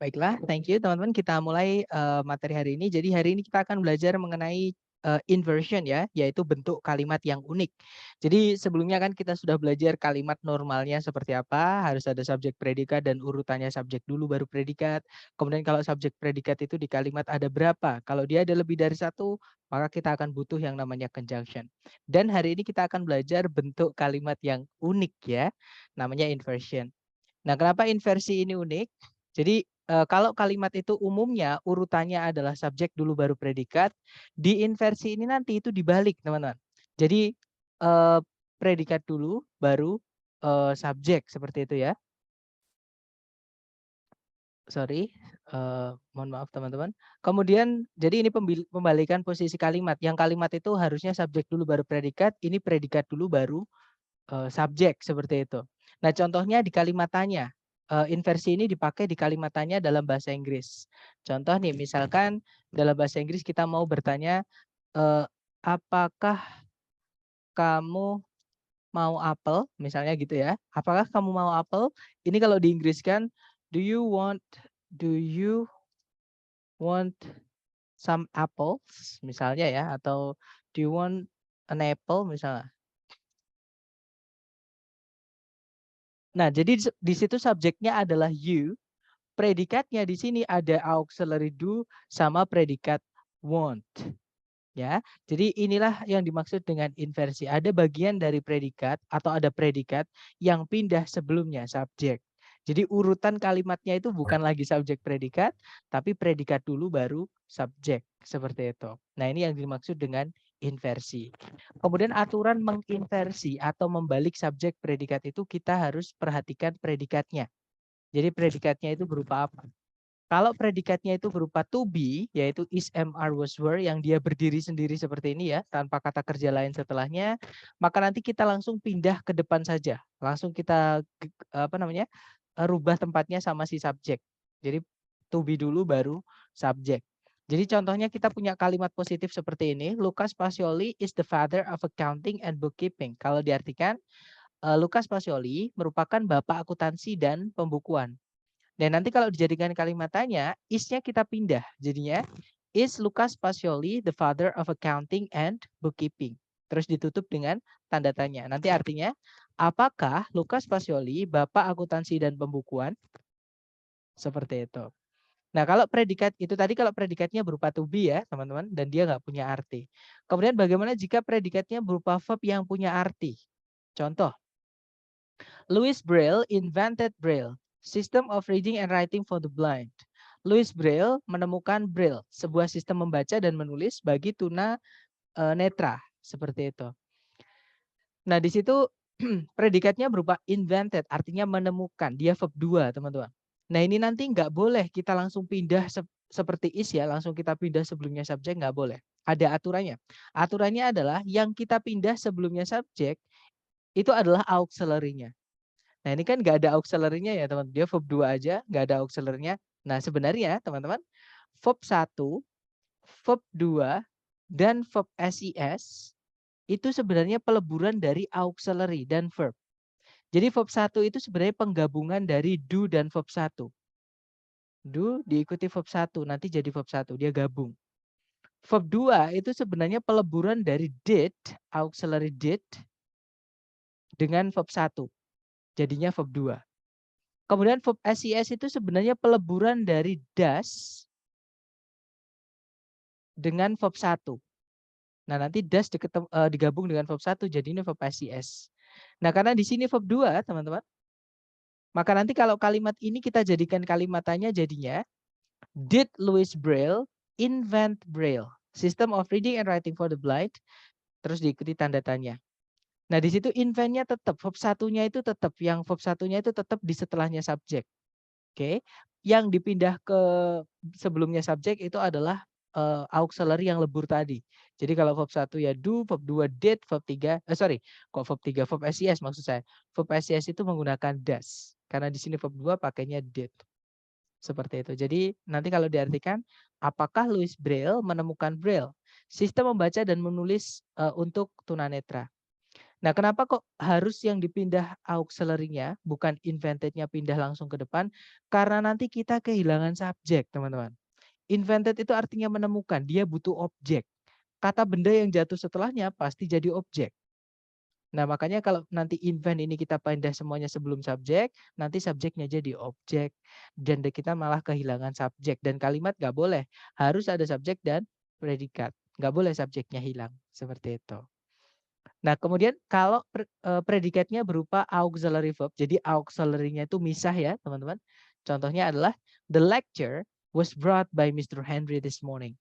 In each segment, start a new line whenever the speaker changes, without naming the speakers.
Baiklah, thank you teman-teman. Kita mulai materi hari ini. Jadi hari ini kita akan belajar mengenai inversion ya, yaitu bentuk kalimat yang unik. Jadi sebelumnya kan kita sudah belajar kalimat normalnya seperti apa, harus ada subjek predikat dan urutannya subjek dulu baru predikat. Kemudian kalau subjek predikat itu di kalimat ada berapa? Kalau dia ada lebih dari satu, maka kita akan butuh yang namanya conjunction. Dan hari ini kita akan belajar bentuk kalimat yang unik ya, namanya inversion. Nah, kenapa inversi ini unik? Jadi kalau kalimat itu umumnya urutannya adalah subjek dulu baru predikat, di inversi ini nanti itu dibalik, teman-teman. Jadi predikat dulu baru subjek seperti itu ya. Sorry, mohon maaf teman-teman. Kemudian jadi ini pembalikan posisi kalimat. Yang kalimat itu harusnya subjek dulu baru predikat, ini predikat dulu baru subjek seperti itu. Nah, contohnya di kalimat tanya. Inversi ini dipakai di kalimat tanya dalam bahasa Inggris. Contoh nih, misalkan dalam bahasa Inggris kita mau bertanya, apakah kamu mau apel? Misalnya gitu ya. Apakah kamu mau apel? Ini kalau di Inggris kan, do you want some apples? Misalnya ya, atau do you want an apple misalnya. Nah, jadi di situ subjeknya adalah you, predikatnya di sini ada auxiliary do sama predikat want. Ya, jadi inilah yang dimaksud dengan inversi. Ada bagian dari predikat atau ada predikat yang pindah sebelumnya subjek. Jadi urutan kalimatnya itu bukan lagi subjek predikat, tapi predikat dulu baru subjek. Seperti itu. Nah, ini yang dimaksud dengan inversi. Kemudian aturan menginversi atau membalik subjek predikat itu kita harus perhatikan predikatnya. Jadi predikatnya itu berupa apa? Kalau predikatnya itu berupa to be, yaitu is, am, are, was, were, yang dia berdiri sendiri seperti ini ya, tanpa kata kerja lain setelahnya, maka nanti kita langsung pindah ke depan saja. Langsung kita rubah tempatnya sama si subjek. Jadi to be dulu baru subjek. Jadi contohnya kita punya kalimat positif seperti ini, Lucas Pacioli is the father of accounting and bookkeeping. Kalau diartikan, Lucas Pacioli merupakan bapak akuntansi dan pembukuan. Dan nanti kalau dijadikan kalimat tanya, is-nya kita pindah. Jadinya, is Lucas Pacioli the father of accounting and bookkeeping? Terus ditutup dengan tanda tanya. Nanti artinya, apakah Lucas Pacioli bapak akuntansi dan pembukuan? Seperti itu. Nah, kalau predikat itu tadi kalau predikatnya berupa to be ya, teman-teman, dan dia nggak punya arti. Kemudian bagaimana jika predikatnya berupa verb yang punya arti? Contoh, Louis Braille invented Braille, system of reading and writing for the blind. Louis Braille menemukan Braille, sebuah sistem membaca dan menulis bagi tuna netra, seperti itu. Nah, di situ predikatnya berupa invented, artinya menemukan. Dia verb 2, teman-teman. Nah, ini nanti nggak boleh kita langsung pindah seperti is ya, langsung kita pindah sebelumnya subjek, nggak boleh. Ada aturannya. Aturannya adalah yang kita pindah sebelumnya subjek, itu adalah auxiliary-nya. Nah, ini kan nggak ada auxiliary-nya ya, teman. Dia verb 2 aja, nggak ada auxiliary-nya. Nah, sebenarnya, teman-teman, verb 1, verb 2, dan verb SIS itu sebenarnya peleburan dari auxiliary dan verb. Jadi verb 1 itu sebenarnya penggabungan dari do dan verb 1. Do diikuti verb 1, nanti jadi verb 1, dia gabung. Verb 2 itu sebenarnya peleburan dari did, auxiliary did, dengan verb 1. Jadinya verb 2. Kemudian verb SIS itu sebenarnya peleburan dari does dengan verb 1. Nah, nanti does digabung dengan verb 1 jadinya verb SIS. Nah, karena di sini verb 2, teman-teman. Maka nanti kalau kalimat ini kita jadikan kalimat tanya jadinya, did Louis Braille invent Braille? System of reading and writing for the blind. Terus diikuti tanda tanya. Nah, di situ invent-nya tetap, verb 1-nya itu tetap, yang verb 1-nya itu tetap di setelahnya subjek. Oke. Yang dipindah ke sebelumnya subjek itu adalah auxiliary yang lebur tadi. Jadi kalau verb 1 ya do, verb 2 did, verb 3 kok verb 3, verb SIS maksud saya. Verb SIS itu menggunakan does. Karena di sini verb 2 pakainya did. Seperti itu. Jadi nanti kalau diartikan, apakah Louis Braille menemukan Braille? Sistem membaca dan menulis untuk tunanetra. Nah, kenapa kok harus yang dipindah auxiliary-nya, bukan invented-nya pindah langsung ke depan? Karena nanti kita kehilangan subjek, teman-teman. Invented itu artinya menemukan, dia butuh objek. Kata benda yang jatuh setelahnya pasti jadi objek. Nah, makanya kalau nanti invent ini kita pindah semuanya sebelum subjek, nanti subjeknya jadi objek. Dan kita malah kehilangan subjek. Dan kalimat nggak boleh. Harus ada subjek dan predikat. Nggak boleh subjeknya hilang. Seperti itu. Nah, kemudian kalau predikatnya berupa auxiliary verb. Jadi auxiliary-nya itu misah ya, teman-teman. Contohnya adalah the lecture was brought by Mr. Henry this morning.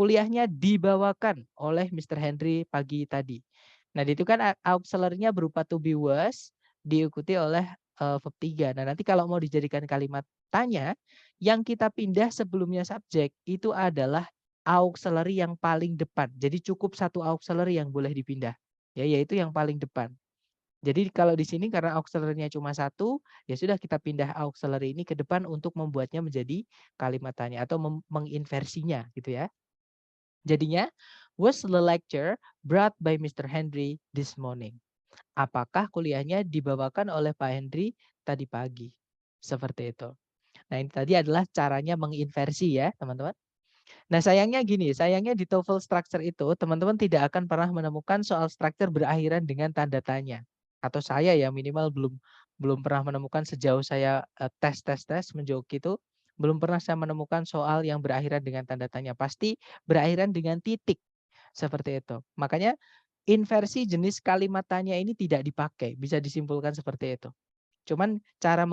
Kuliahnya dibawakan oleh Mr. Henry pagi tadi. Nah, itu kan auxiliary-nya berupa to be was diikuti oleh verb 3. Nah, nanti kalau mau dijadikan kalimat tanya, yang kita pindah sebelumnya subjek itu adalah auxiliary yang paling depan. Jadi cukup satu auxiliary yang boleh dipindah. Ya, yaitu yang paling depan. Jadi kalau di sini karena auxiliary-nya cuma satu, ya sudah kita pindah auxiliary ini ke depan untuk membuatnya menjadi kalimat tanya atau menginversinya gitu ya. Jadinya, was the lecture brought by Mr. Henry this morning? Apakah kuliahnya dibawakan oleh Pak Henry tadi pagi? Seperti itu. Nah, ini tadi adalah caranya menginversi ya, teman-teman. Nah, sayangnya gini, sayangnya di TOEFL structure itu teman-teman tidak akan pernah menemukan soal structure berakhiran dengan tanda tanya. Atau saya ya minimal belum pernah menemukan sejauh saya tes menjoki itu belum pernah saya menemukan soal yang berakhiran dengan tanda tanya. Pasti berakhiran dengan titik. Seperti itu. Makanya inversi jenis kalimat tanya ini tidak dipakai, bisa disimpulkan seperti itu. Cuman cara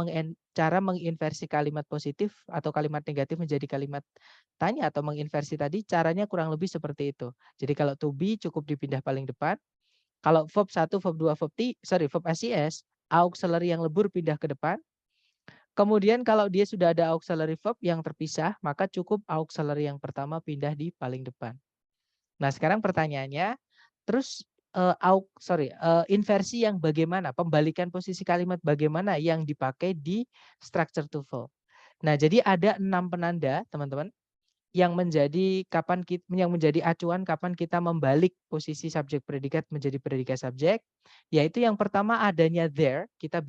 menginversi kalimat positif atau kalimat negatif menjadi kalimat tanya atau menginversi tadi caranya kurang lebih seperti itu. Jadi kalau to be cukup dipindah paling depan. Kalau verb 1, verb 2, verb SIS, auxiliary yang lebur pindah ke depan. Kemudian kalau dia sudah ada auxiliary verb yang terpisah, maka cukup auxiliary yang pertama pindah di paling depan. Nah, sekarang pertanyaannya, terus inversi yang bagaimana? Pembalikan posisi kalimat bagaimana yang dipakai di structure TOEFL? Nah, jadi ada 6 penanda, teman-teman, yang menjadi acuan kapan kita membalik posisi subjek predikat menjadi predikat subjek, yaitu yang pertama adanya there, kita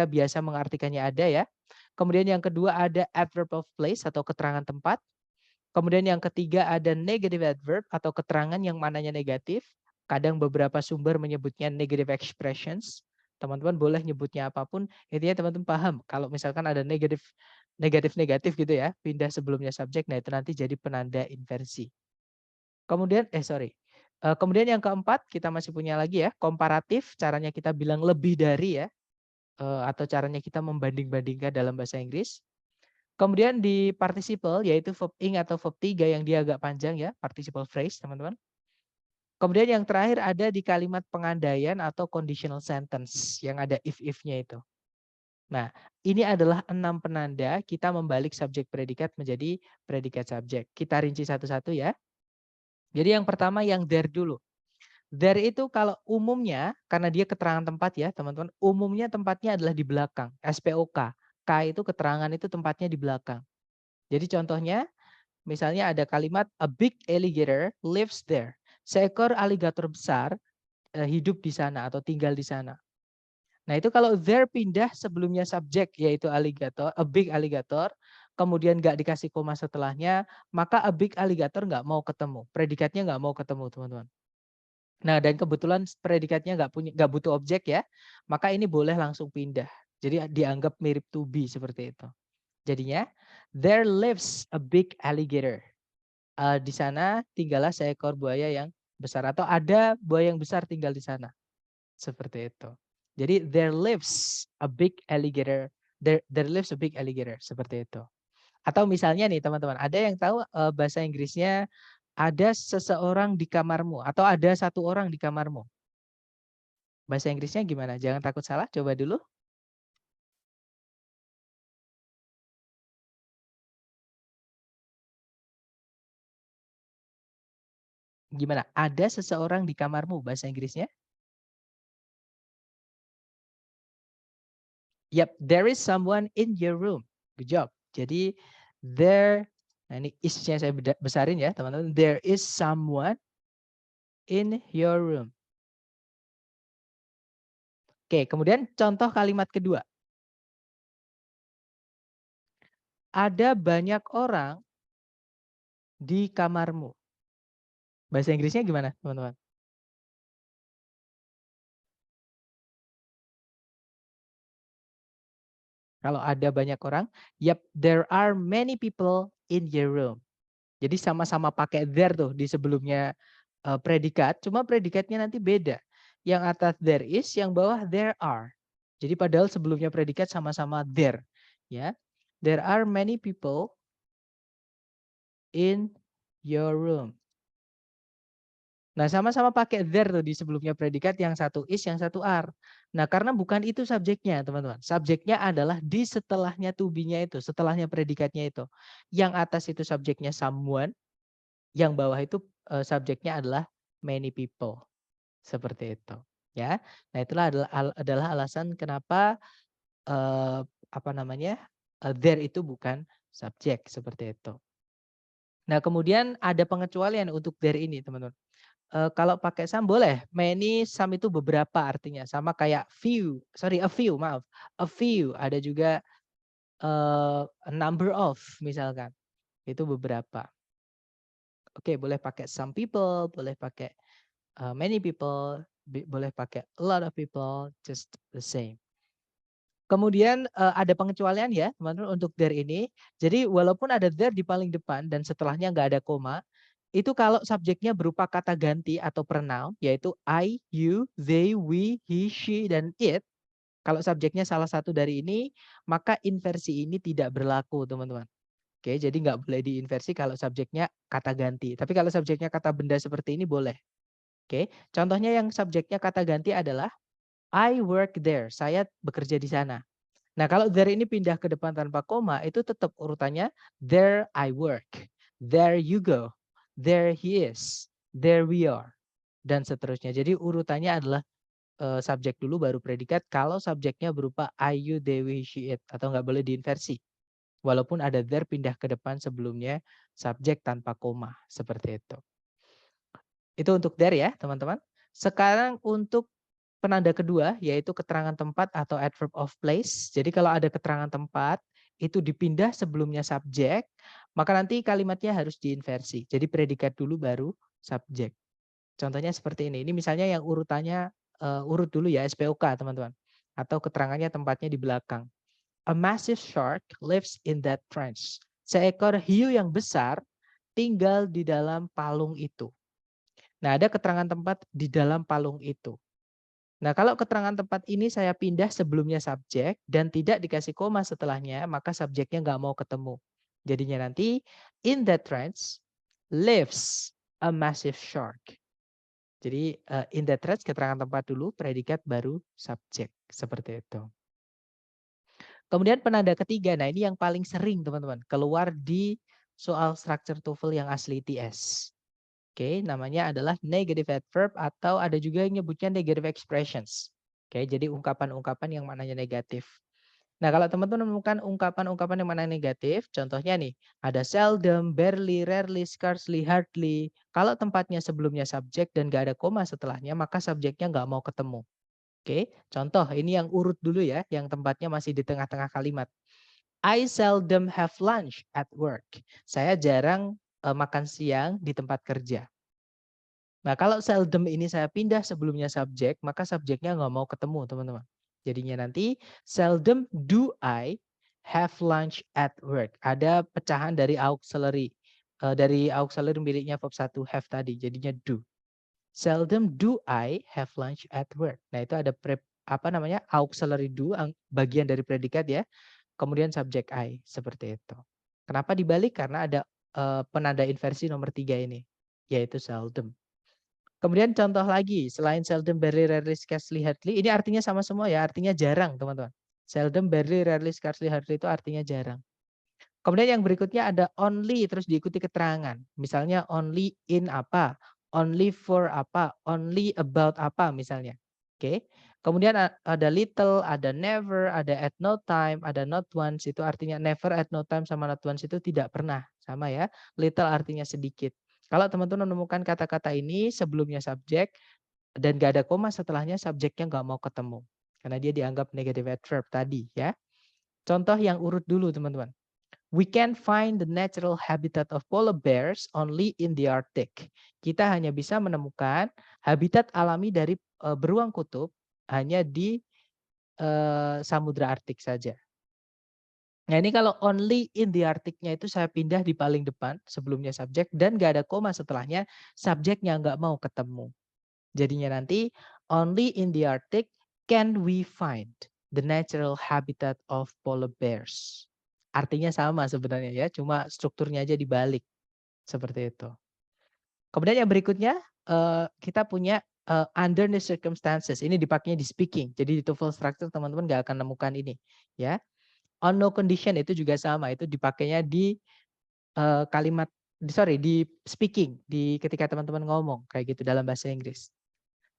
biasa mengartikannya ada ya. Kemudian yang kedua ada adverb of place atau keterangan tempat. Kemudian yang ketiga ada negative adverb atau keterangan yang mananya negatif. Kadang beberapa sumber menyebutnya negative expressions. Teman-teman boleh nyebutnya apapun. Intinya teman-teman paham kalau misalkan ada negatif gitu ya, pindah sebelumnya subjek, nah itu nanti jadi penanda inversi. Kemudian kemudian yang keempat kita masih punya lagi ya, komparatif, caranya kita bilang lebih dari ya, atau caranya kita membanding-bandingkan dalam bahasa Inggris. Kemudian di participle yaitu verb ing atau verb 3 yang dia agak panjang ya, participle phrase teman-teman. Kemudian yang terakhir ada di kalimat pengandaian atau conditional sentence yang ada if-nya itu. Nah, ini adalah 6 penanda kita membalik subjek predikat menjadi predikat subjek. Kita rinci satu-satu ya. Jadi yang pertama yang there dulu. There itu kalau umumnya, karena dia keterangan tempat ya teman-teman, umumnya tempatnya adalah di belakang, SPOK. K itu keterangan itu tempatnya di belakang. Jadi contohnya, misalnya ada kalimat a big alligator lives there. Seekor aligator besar hidup di sana atau tinggal di sana. Nah, itu kalau there pindah sebelumnya subjek yaitu alligator, a big alligator, kemudian nggak dikasih koma setelahnya, maka a big alligator nggak mau ketemu. Predikatnya nggak mau ketemu, teman-teman. Nah, dan kebetulan predikatnya nggak butuh objek ya, maka ini boleh langsung pindah. Jadi dianggap mirip to be seperti itu. Jadinya, there lives a big alligator. Di sana tinggallah seekor buaya yang besar atau ada buaya yang besar tinggal di sana. Seperti itu. Jadi there lives a big alligator. There lives a big alligator. Seperti itu. Atau misalnya nih teman-teman, ada yang tahu bahasa Inggrisnya ada seseorang di kamarmu atau ada satu orang di kamarmu. Bahasa Inggrisnya gimana? Jangan takut salah, coba dulu. Gimana? Ada seseorang di kamarmu bahasa Inggrisnya? Yep, there is someone in your room. Good job. Jadi there, nah ini is-nya saya besarin ya teman-teman. There is someone in your room. Oke, kemudian contoh kalimat kedua. Ada banyak orang di kamarmu. Bahasa Inggrisnya gimana, teman-teman? Kalau ada banyak orang, yep, there are many people in your room. Jadi sama-sama pakai there tuh di sebelumnya predikat, cuma predikatnya nanti beda. Yang atas there is, yang bawah there are. Jadi padahal sebelumnya predikat sama-sama there, ya. There are many people in your room. Nah, sama-sama pakai there tuh di sebelumnya predikat, yang satu is, yang satu are. Nah, karena bukan itu subjeknya, teman-teman. Subjeknya adalah di setelahnya to be-nya itu, setelahnya predikatnya itu. Yang atas itu subjeknya someone, yang bawah itu subjeknya adalah many people. Seperti itu, ya. Nah, itulah adalah alasan kenapa apa namanya? There itu bukan subjek, seperti itu. Nah, kemudian ada pengecualian untuk there ini, teman-teman. Kalau pakai some boleh, many, some itu beberapa artinya, sama kayak a few, maaf. A few, ada juga a number of misalkan, itu beberapa. Oke, boleh pakai some people, boleh pakai many people, boleh pakai a lot of people, just the same. Kemudian ada pengecualian ya teman-teman untuk there ini. Jadi walaupun ada there di paling depan dan setelahnya nggak ada koma, itu kalau subjeknya berupa kata ganti atau pronoun, yaitu I, you, they, we, he, she, dan it. Kalau subjeknya salah satu dari ini, maka inversi ini tidak berlaku teman-teman. Oke, jadi nggak boleh diinversi kalau subjeknya kata ganti. Tapi kalau subjeknya kata benda seperti ini boleh. Oke, contohnya yang subjeknya kata ganti adalah I work there. Saya bekerja di sana. Nah, kalau there ini pindah ke depan tanpa koma, itu tetap urutannya there I work, there you go, there he is, there we are, dan seterusnya. Jadi urutannya adalah subjek dulu baru predikat kalau subjeknya berupa I, you, they, we, she, it, atau nggak boleh diinversi. Walaupun ada there pindah ke depan sebelumnya subjek tanpa koma, seperti itu. Itu untuk there ya, teman-teman. Sekarang untuk penanda kedua, yaitu keterangan tempat atau adverb of place. Jadi kalau ada keterangan tempat, itu dipindah sebelumnya subjek, maka nanti kalimatnya harus diinversi. Jadi predikat dulu baru subjek. Contohnya seperti ini. Ini misalnya yang urutannya urut dulu ya, SPOK teman-teman. Atau keterangannya tempatnya di belakang. A massive shark lives in that trench. Seekor hiu yang besar tinggal di dalam palung itu. Nah, ada keterangan tempat di dalam palung itu. Nah, kalau keterangan tempat ini saya pindah sebelumnya subjek dan tidak dikasih koma setelahnya, maka subjeknya nggak mau ketemu. Jadinya nanti, in that trench lives a massive shark. Jadi in that trench keterangan tempat dulu, predikat baru subjek. Seperti itu. Kemudian penanda ketiga, nah ini yang paling sering teman-teman, keluar di soal structure TOEFL yang asli TS. Oke, namanya adalah negative adverb atau ada juga yang nyebutnya negative expressions. Oke, jadi ungkapan-ungkapan yang maknanya negatif. Nah, kalau teman-teman menemukan ungkapan-ungkapan yang maknanya negatif, contohnya nih, ada seldom, barely, rarely, scarcely, hardly. Kalau tempatnya sebelumnya subjek dan gak ada koma setelahnya, maka subjeknya nggak mau ketemu. Oke, contoh ini yang urut dulu ya, yang tempatnya masih di tengah-tengah kalimat. I seldom have lunch at work. Saya jarang makan siang di tempat kerja. Nah, kalau seldom ini saya pindah sebelumnya subjek, maka subjeknya nggak mau ketemu, teman-teman. Jadinya nanti seldom do I have lunch at work. Ada pecahan dari auxiliary. Dari auxiliary miliknya verb 1 have tadi, jadinya do. Seldom do I have lunch at work. Nah, itu ada auxiliary do, bagian dari predikat ya. Kemudian subjek I, seperti itu. Kenapa dibalik? Karena ada penanda inversi nomor 3 ini, yaitu seldom. Kemudian contoh lagi, selain seldom, barely, rarely, scarcely, hardly, ini artinya sama semua ya, artinya jarang teman-teman. Seldom, barely, rarely, scarcely, hardly itu artinya jarang. Kemudian yang berikutnya ada only, terus diikuti keterangan. Misalnya only in apa, only for apa, only about apa misalnya. Oke. Kemudian ada little, ada never, ada at no time, ada not once. Itu artinya never, at no time, sama not once itu tidak pernah. Sama ya. Little artinya sedikit. Kalau teman-teman menemukan kata-kata ini sebelumnya subjek dan gak ada koma setelahnya, subjeknya nggak mau ketemu. karena dia dianggap negative adverb tadi ya. Contoh yang urut dulu teman-teman. We can find the natural habitat of polar bears only in the Arctic. Kita hanya bisa menemukan habitat alami dari beruang kutub hanya di Samudra Arktik saja. Nah ini kalau only in the Arctic-nya itu saya pindah di paling depan sebelumnya subjek dan nggak ada koma setelahnya, subjeknya nggak mau ketemu. Jadinya nanti only in the Arctic can we find the natural habitat of polar bears. Artinya sama sebenarnya ya, cuma strukturnya aja dibalik. Seperti itu. Kemudian yang berikutnya kita punya under the circumstances. Ini dipakainya di speaking. Jadi di TOEFL structure teman-teman nggak akan nemukan ini, ya. On no condition itu juga sama, itu dipakainya di kalimat di speaking, di ketika teman-teman ngomong kayak gitu dalam bahasa Inggris.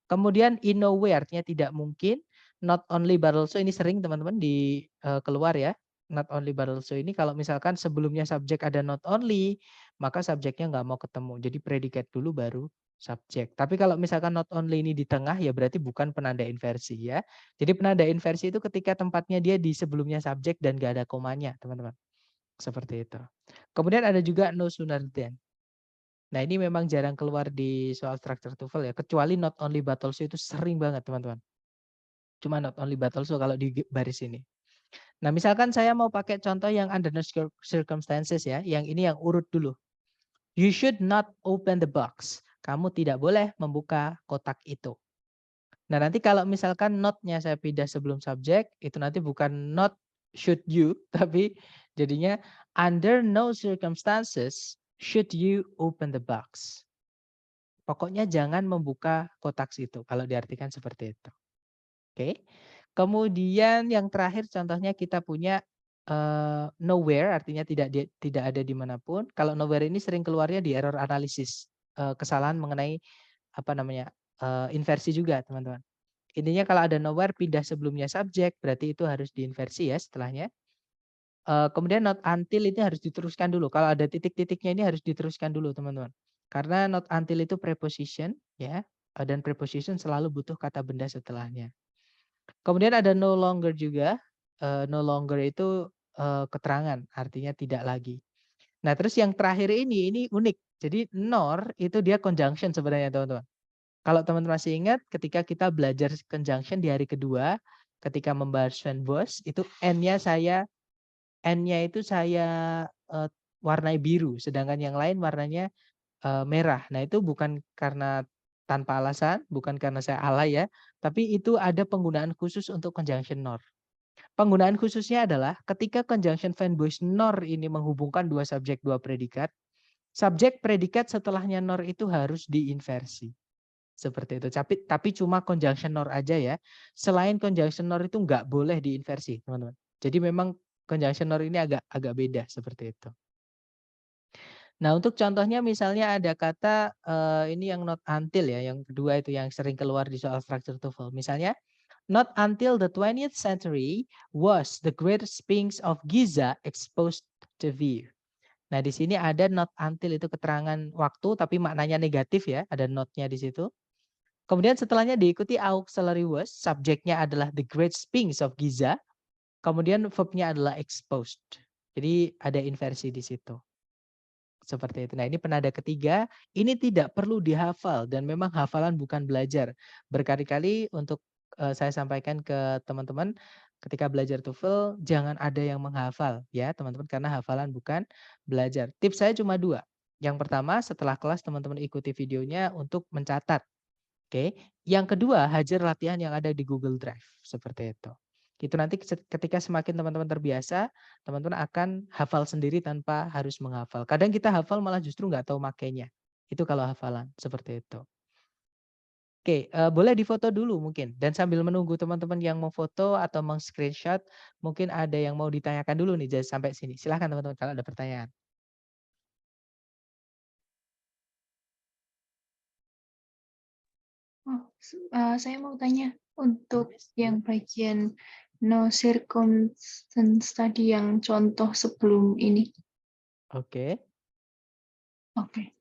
Kemudian in no way artinya tidak mungkin, not only but also ini sering teman-teman di keluar ya. Not only but also ini kalau misalkan sebelumnya subjek ada not only, maka subjeknya nggak mau ketemu. Jadi predikat dulu baru subjek. Tapi kalau misalkan not only ini di tengah ya berarti bukan penanda inversi ya. Jadi penanda inversi itu ketika tempatnya dia di sebelumnya subjek dan nggak ada komanya teman-teman. Seperti itu. Kemudian ada juga no sooner than. Nah ini memang jarang keluar di soal structure TOEFL ya, kecuali not only but also itu sering banget teman-teman. Cuma not only but also kalau di baris ini. Nah misalkan saya mau pakai contoh yang under no circumstances ya, yang ini yang urut dulu. You should not open the box. Kamu tidak boleh membuka kotak itu. Nah nanti kalau misalkan not-nya saya pindah sebelum subjek, itu nanti bukan not should you, tapi jadinya under no circumstances should you open the box. Pokoknya jangan membuka kotak situ kalau diartikan seperti itu. Oke. Kemudian yang terakhir contohnya kita punya nowhere artinya tidak ada dimanapun. Kalau nowhere ini sering keluarnya di error analisis, kesalahan mengenai apa namanya inversi juga teman-teman. Intinya kalau ada nowhere pindah sebelumnya subjek berarti itu harus diinversi ya setelahnya. Kemudian not until itu harus diteruskan dulu. Kalau ada titik-titiknya ini harus diteruskan dulu teman-teman. Karena not until itu preposition ya, dan preposition selalu butuh kata benda setelahnya. Kemudian ada no longer juga. No longer itu keterangan, artinya tidak lagi. Nah terus yang terakhir ini unik. Jadi nor itu dia conjunction sebenarnya teman-teman. Kalau teman-teman masih ingat ketika kita belajar conjunction di hari kedua, ketika membahas when was, itu N-nya itu saya warnai biru, sedangkan yang lain warnanya merah. Nah itu bukan karena tanpa alasan, bukan karena saya alay ya, tapi itu ada penggunaan khusus untuk conjunction nor. Penggunaan khususnya adalah ketika conjunction when was nor ini menghubungkan dua subjek, dua predikat, subjek predikat setelahnya nor itu harus diinversi. Seperti itu. Tapi cuma conjunction nor aja ya. Selain conjunction nor itu nggak boleh diinversi, teman-teman. Jadi memang conjunction nor ini agak beda seperti itu. Nah, untuk contohnya misalnya ada kata ini yang not until ya, yang kedua itu yang sering keluar di soal structure TOEFL. Misalnya, not until the 20th century was the Great Sphinx of Giza exposed to view. Nah, di sini ada not until itu keterangan waktu tapi maknanya negatif ya, ada not-nya di situ. Kemudian setelahnya diikuti auxiliary was, subjeknya adalah the Great Sphinx of Giza. Kemudian verbnya adalah exposed. Jadi ada inversi di situ. Seperti itu. Nah ini penanda ketiga, ini tidak perlu dihafal dan memang hafalan bukan belajar. Berkali-kali untuk saya sampaikan ke teman-teman ketika belajar TOEFL jangan ada yang menghafal ya teman-teman karena hafalan bukan belajar. Tips saya cuma dua. Yang pertama setelah kelas teman-teman ikuti videonya untuk mencatat. Oke. Yang kedua hajar latihan yang ada di Google Drive seperti itu. Itu nanti ketika semakin teman-teman terbiasa, teman-teman akan hafal sendiri tanpa harus menghafal. Kadang kita hafal malah justru nggak tahu makainya. Itu kalau hafalan, seperti itu. Oke, boleh difoto dulu mungkin. Dan sambil menunggu teman-teman yang mau foto atau meng-screenshot, mungkin ada yang mau ditanyakan dulu nih sampai sini. Silahkan teman-teman kalau ada pertanyaan.
Saya mau tanya untuk yang bagian no circumstance tadi yang contoh sebelum ini.
Oke.
Oke.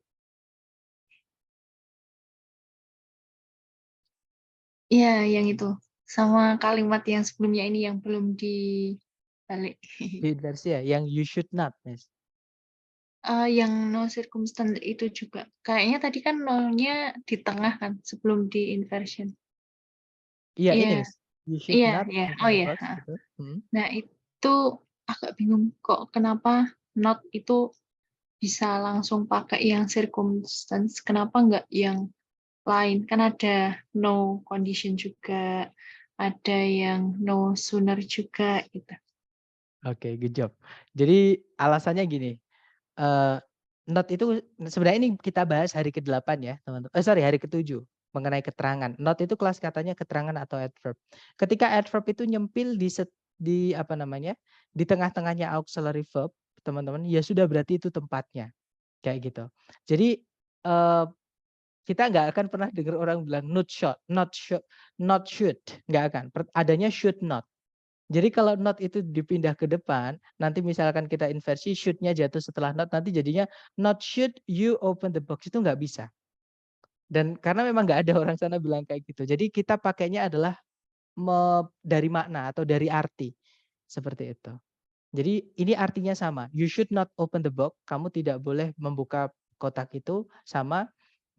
Iya, yang itu. sama kalimat yang sebelumnya ini yang belum dibalik.
Diinversi ya, yang you should not, Miss.
Yang no circumstance itu juga. Kayaknya tadi kan no-nya di tengah kan sebelum di inversion.
Iya ini,
Iya,
Miss. You should
iya,
not
iya.
open
Oh
the
iya,
box
heeh.
gitu. Mhm.
Nah itu agak bingung kok kenapa not itu bisa langsung pakai yang circumstance, kenapa nggak yang lain? Kan ada no condition juga, ada yang no sooner juga gitu.
Oke, good job. Jadi alasannya gini, eee, not itu sebenarnya ini kita bahas hari ke-8 ya, teman-teman. Sorry, hari ke-7 mengenai keterangan. Not itu kelas katanya keterangan atau adverb. Ketika adverb itu nyempil di apa namanya, di tengah-tengahnya auxiliary verb, teman-teman, ya sudah berarti itu tempatnya, kayak gitu. Jadi, eee, kita nggak akan pernah dengar orang bilang not should, nggak akan. Adanya should not. Jadi kalau not itu dipindah ke depan, nanti misalkan kita inversi should-nya jatuh setelah not, nanti jadinya not should you open the box, itu nggak bisa. Dan karena memang nggak ada orang sana bilang kayak gitu. Jadi kita pakainya adalah dari makna atau dari arti, seperti itu. Jadi ini artinya sama, you should not open the box, kamu tidak boleh membuka kotak itu, sama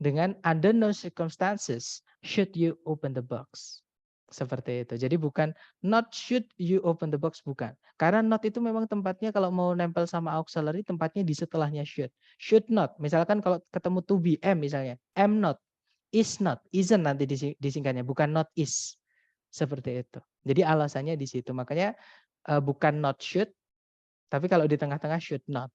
dengan under no circumstances should you open the box. Seperti itu. Jadi bukan not should you open the box, bukan. Karena not itu memang tempatnya kalau mau nempel sama auxiliary tempatnya di setelahnya should. Should not. Misalkan kalau ketemu to be, am misalnya. Am not, is not, isn't nanti disingkatnya, bukan not is. Seperti itu. Jadi alasannya di situ. Makanya bukan not should, tapi kalau di tengah-tengah should not.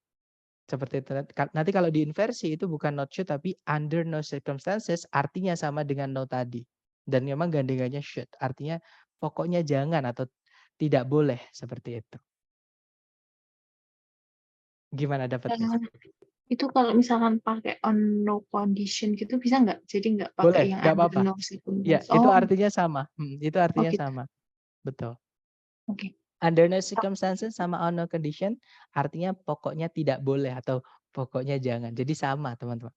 Seperti itu. Nanti kalau diinversi itu bukan not should tapi under no circumstances, artinya sama dengan no tadi. Dan memang gandengannya should, artinya pokoknya jangan atau tidak boleh, seperti itu. Gimana dapat, Miss?
Itu kalau misalkan pakai on no condition gitu bisa nggak? Jadi nggak pakai
Boleh,
yang
nggak
under
apa-apa.
no
Ya,
circumstance.
itu
Oh,
artinya sama. Itu
oh
artinya
gitu.
sama. Betul.
Oke.
Under no circumstances sama on no condition artinya pokoknya tidak boleh atau pokoknya jangan. Jadi sama, teman-teman.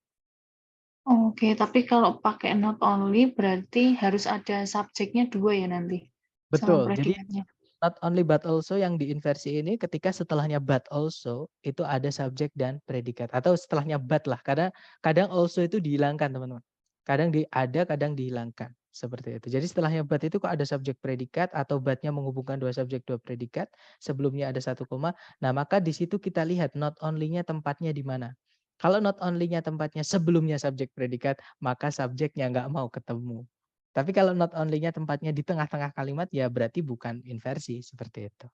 Oke, tapi kalau pakai not only berarti harus ada subjeknya 2 ya nanti sama
Betul. Jadi
predikatnya.
not only but also yang diinversi ini ketika setelahnya but also itu ada subjek dan predikat atau setelahnya but lah. Kadang kadang also itu dihilangkan, teman-teman. Kadang ada, kadang dihilangkan. Seperti itu. Jadi setelahnya but itu kok ada subjek predikat atau but-nya menghubungkan dua subjek dua predikat, sebelumnya ada satu koma. Nah, maka di situ kita lihat not only-nya tempatnya di mana. Kalau not only-nya tempatnya sebelumnya subjek predikat, maka subjeknya nggak mau ketemu. Tapi kalau not only-nya tempatnya di tengah-tengah kalimat, ya berarti bukan inversi, seperti itu.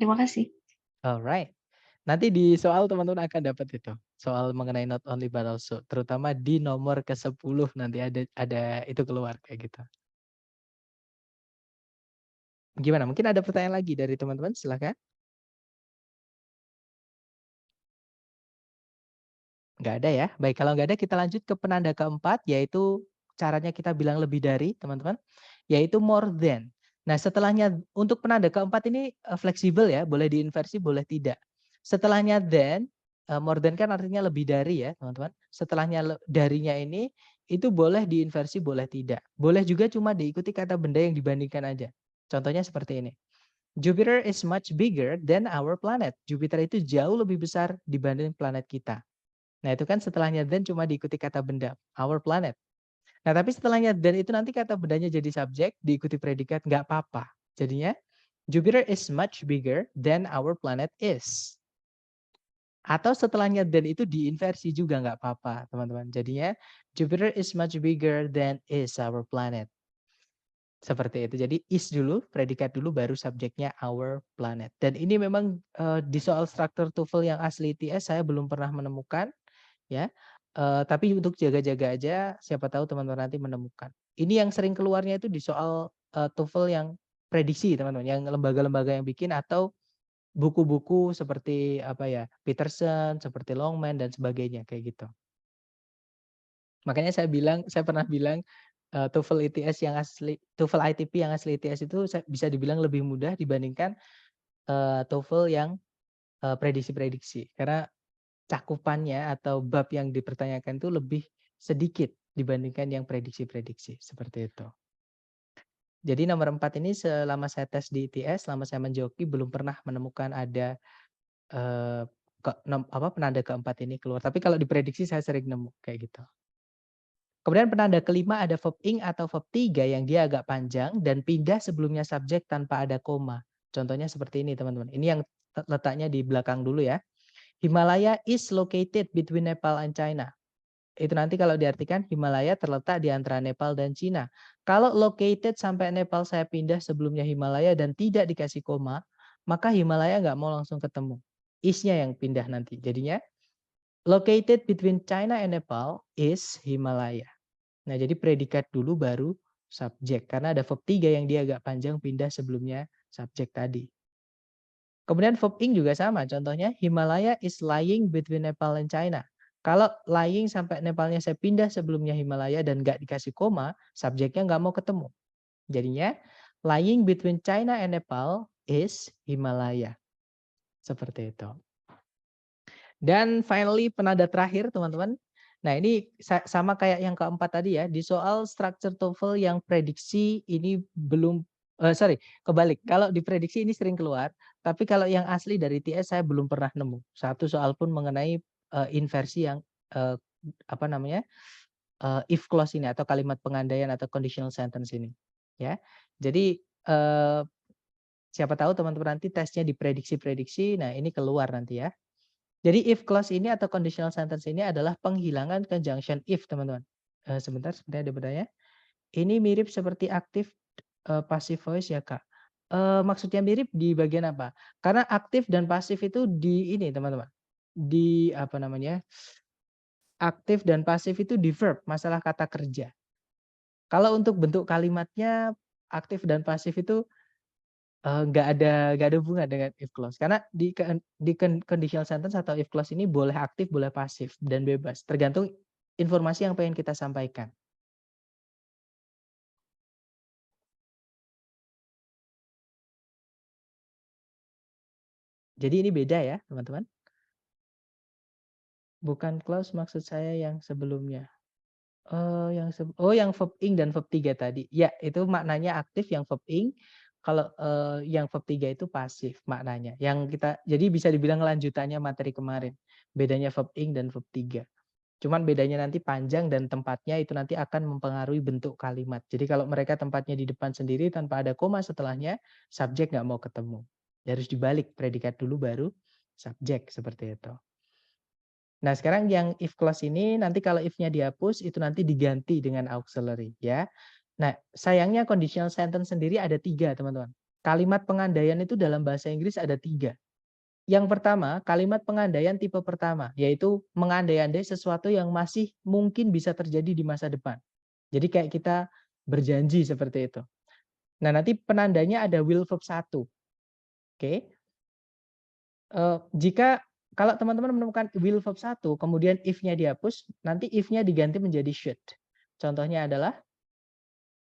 Terima kasih.
Alright. Nanti di soal teman-teman akan dapat itu. Soal mengenai not only but also. Terutama di nomor ke-10 nanti ada itu keluar kayak gitu. Gimana? Mungkin ada pertanyaan lagi dari teman-teman? Silakan. Nggak ada ya? Baik, kalau nggak ada kita lanjut ke penanda keempat, yaitu caranya kita bilang lebih dari, teman-teman, yaitu more than. Nah, setelahnya untuk penanda keempat ini fleksibel ya, boleh diinversi, boleh tidak. Setelahnya than, more than kan artinya lebih dari ya, teman-teman. Setelahnya darinya ini, itu boleh diinversi, boleh tidak. Boleh juga cuma diikuti kata benda yang dibandingkan aja. Contohnya seperti ini. Jupiter is much bigger than our planet. Jupiter itu jauh lebih besar dibanding planet kita. Nah, itu kan setelahnya than cuma diikuti kata benda, our planet. Nah, tapi setelahnya than itu nanti kata bendanya jadi subjek, diikuti predikat, nggak apa-apa. Jadinya, Jupiter is much bigger than our planet is. Atau setelahnya than itu diinversi juga nggak apa-apa, teman-teman. Jadinya, Jupiter is much bigger than is our planet. Seperti itu. Jadi is dulu, predikat dulu, baru subjeknya our planet. Dan ini memang di soal struktur TOEFL yang asli ITS saya belum pernah menemukan. Ya, tapi untuk jaga-jaga aja, siapa tahu teman-teman nanti menemukan. Ini yang sering keluarnya itu di soal TOEFL yang prediksi, teman-teman, yang lembaga-lembaga yang bikin atau buku-buku seperti apa ya, Peterson, seperti Longman dan sebagainya kayak gitu. Makanya saya pernah bilang TOEFL ITS yang asli, TOEFL ITP yang asli ITS itu bisa dibilang lebih mudah dibandingkan TOEFL yang prediksi-prediksi. Karena cakupannya atau bab yang dipertanyakan itu lebih sedikit dibandingkan yang prediksi-prediksi, seperti itu. Jadi nomor 4 ini selama saya tes di ITS, selama saya menjoki belum pernah menemukan ada penanda keempat ini keluar. Tapi kalau diprediksi saya sering nemu kayak gitu. Kemudian penanda kelima ada verb ing atau verb 3 yang dia agak panjang dan pindah sebelumnya subjek tanpa ada koma. Contohnya seperti ini teman-teman. Ini yang letaknya di belakang dulu ya. Himalaya is located between Nepal and China. Itu nanti kalau diartikan Himalaya terletak di antara Nepal dan Cina. Kalau located sampai Nepal saya pindah sebelumnya Himalaya dan tidak dikasih koma, maka Himalaya nggak mau langsung ketemu. Is-nya yang pindah nanti. Jadinya located between China and Nepal is Himalaya. Nah, jadi predikat dulu baru subjek. Karena ada verb 3 yang dia agak panjang pindah sebelumnya subjek tadi. Kemudian verb ing juga sama. Contohnya Himalaya is lying between Nepal and China. Kalau lying sampai Nepalnya saya pindah sebelumnya Himalaya dan nggak dikasih koma, subjeknya nggak mau ketemu. Jadinya lying between China and Nepal is Himalaya. Seperti itu. Dan finally penanda terakhir teman-teman. Nah ini sama kayak yang keempat tadi ya. Di soal structure TOEFL yang prediksi ini belum, kebalik. Kalau diprediksi ini sering keluar. Tapi kalau yang asli dari TS saya belum pernah nemu. Satu soal pun mengenai inversi yang if clause ini atau kalimat pengandaian atau conditional sentence ini. Ya, jadi siapa tahu teman-teman nanti tesnya diprediksi-prediksi. Nah ini keluar nanti ya. Jadi if clause ini atau conditional sentence ini adalah penghilangan conjunction if teman-teman. Sebentar, ada bertanya. Ini mirip seperti aktif passive voice ya kak. Maksudnya mirip di bagian apa? Karena aktif dan pasif itu di ini teman-teman. Di aktif dan pasif itu di verb, masalah kata kerja. Kalau untuk bentuk kalimatnya aktif dan pasif itu nggak ada hubungan dengan if clause. Karena di conditional sentence atau if clause ini boleh aktif, boleh pasif dan bebas, tergantung informasi yang pengen kita sampaikan. Jadi ini beda ya, teman-teman. Bukan clause maksud saya yang sebelumnya. Yang verb ing dan verb 3 tadi. Ya, itu maknanya aktif yang verb ing. Kalau yang verb 3 itu pasif maknanya. Jadi bisa dibilang lanjutannya materi kemarin. Bedanya verb ing dan verb 3. Cuman bedanya nanti panjang dan tempatnya itu nanti akan mempengaruhi bentuk kalimat. Jadi kalau mereka tempatnya di depan sendiri tanpa ada koma setelahnya, subjek nggak mau ketemu. Harus dibalik, predikat dulu baru subjek, seperti itu. Nah sekarang yang if clause ini nanti kalau if-nya dihapus itu nanti diganti dengan auxiliary ya. Nah sayangnya conditional sentence sendiri ada 3 teman-teman. Kalimat pengandaian itu dalam bahasa Inggris ada 3. Yang pertama, kalimat pengandaian tipe pertama, yaitu mengandai-andai sesuatu yang masih mungkin bisa terjadi di masa depan. Jadi kayak kita berjanji seperti itu. Nah, nanti penandanya ada will verb 1. Oke. Kalau teman-teman menemukan will verb 1, kemudian if-nya dihapus, nanti if-nya diganti menjadi should. Contohnya adalah,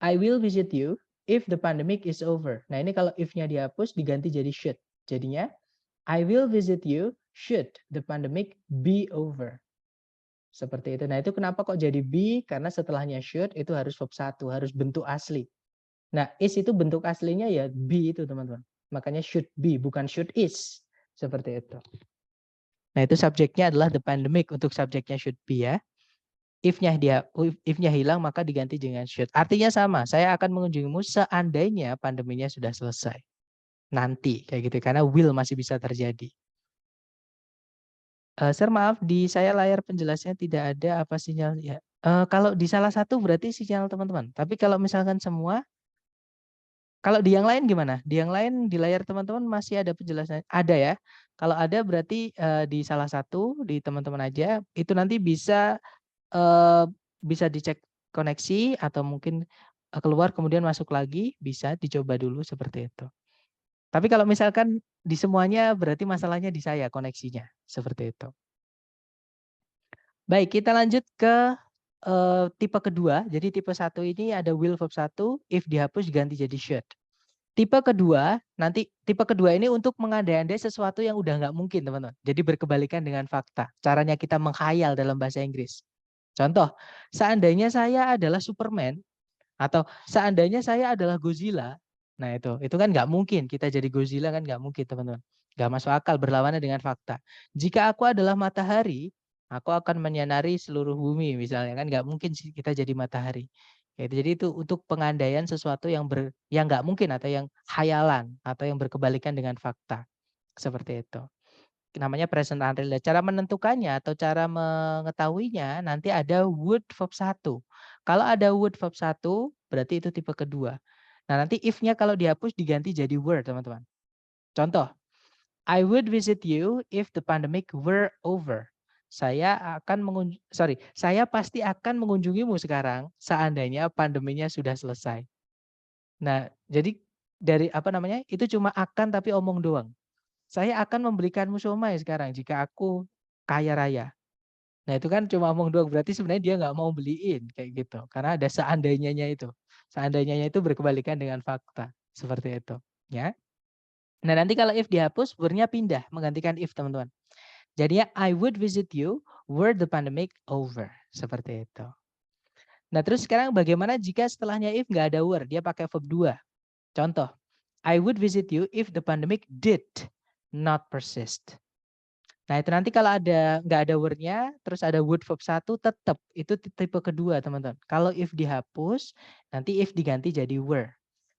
I will visit you if the pandemic is over. Nah, ini kalau if-nya dihapus, diganti jadi should. Jadinya, I will visit you should the pandemic be over. Seperti itu. Nah, itu kenapa kok jadi be? Karena setelahnya should itu harus verb 1, harus bentuk asli. Nah, is itu bentuk aslinya ya be itu, teman-teman. Makanya should be, bukan should is. Seperti itu. Nah, itu subjeknya adalah the pandemic untuk subjeknya should be ya. If-nya hilang maka diganti dengan should. Artinya sama, saya akan mengunjungimu seandainya pandeminya sudah selesai. Nanti kayak gitu karena will masih bisa terjadi. Sir maaf di saya layar penjelasnya tidak ada apa sinyal ya. Kalau di salah satu berarti sinyal teman-teman. Tapi kalau misalkan semua, kalau di yang lain gimana? Di yang lain di layar teman-teman masih ada penjelasan? Ada ya. Kalau ada berarti di salah satu di teman-teman aja itu nanti bisa dicek koneksi atau mungkin keluar kemudian masuk lagi bisa dicoba dulu seperti itu. Tapi kalau misalkan di semuanya berarti masalahnya di saya koneksinya, seperti itu. Baik, kita lanjut ke tipe kedua. Jadi tipe 1 ini ada will verb 1, if dihapus ganti jadi should. Tipe kedua ini untuk mengandai-andai sesuatu yang udah nggak mungkin teman-teman. Jadi berkebalikan dengan fakta. Caranya kita menghayal dalam bahasa Inggris. Contoh, seandainya saya adalah Superman, Atau seandainya saya adalah Godzilla, nah itu kan nggak mungkin kita jadi Godzilla kan nggak mungkin teman-teman. Nggak masuk akal berlawanan dengan fakta. Jika aku adalah matahari, aku akan menyinari seluruh bumi misalnya kan nggak mungkin sih kita jadi matahari. Jadi itu untuk pengandaian sesuatu yang nggak mungkin atau yang hayalan atau yang berkebalikan dengan fakta seperti itu. Namanya present unreal. Cara menentukannya atau cara mengetahuinya nanti ada would verb 1. Kalau ada would verb 1 berarti itu tipe kedua. Nah, nanti if-nya kalau dihapus diganti jadi were, teman-teman. Contoh, I would visit you if the pandemic were over. Saya pasti akan mengunjungimu sekarang seandainya pandeminya sudah selesai. Nah, jadi dari itu cuma akan tapi omong doang. Saya akan membelikanmu somai sekarang jika aku kaya raya. Nah itu kan cuma omong doang, berarti sebenarnya dia nggak mau beliin kayak gitu. Karena ada seandainya itu. Seandainya itu berkebalikan dengan fakta. Seperti itu. Ya. Nah nanti kalau if dihapus, were-nya pindah menggantikan if teman-teman. Jadinya I would visit you were the pandemic over. Seperti itu. Nah terus sekarang bagaimana jika setelahnya if nggak ada were, dia pakai verb 2. Contoh, I would visit you if the pandemic did not persist. Nah itu nanti kalau nggak ada word-nya, terus ada would verb 1 tetap. Itu tipe kedua teman-teman. Kalau if dihapus, nanti if diganti jadi were.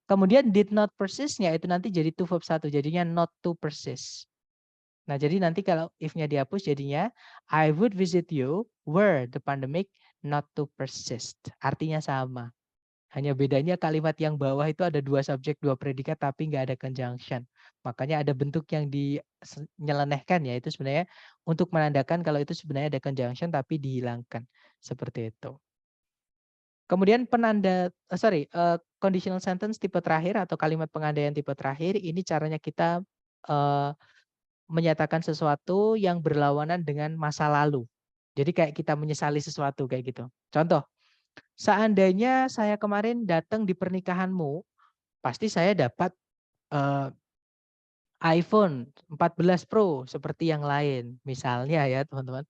Kemudian did not persist-nya itu nanti jadi to verb 1. Jadinya not to persist. Nah jadi nanti kalau if-nya dihapus jadinya I would visit you were the pandemic not to persist. Artinya sama. Hanya bedanya kalimat yang bawah itu ada 2 subjek, 2 predikat, tapi nggak ada conjunction. Makanya ada bentuk yang dinyelenehkan ya, itu sebenarnya untuk menandakan kalau itu sebenarnya ada conjunction tapi dihilangkan. Seperti itu. Kemudian conditional sentence tipe terakhir atau kalimat pengandaian tipe terakhir, ini caranya kita menyatakan sesuatu yang berlawanan dengan masa lalu. Jadi kayak kita menyesali sesuatu kayak gitu. Contoh, seandainya saya kemarin datang di pernikahanmu, pasti saya dapat iPhone 14 Pro seperti yang lain, misalnya ya teman-teman.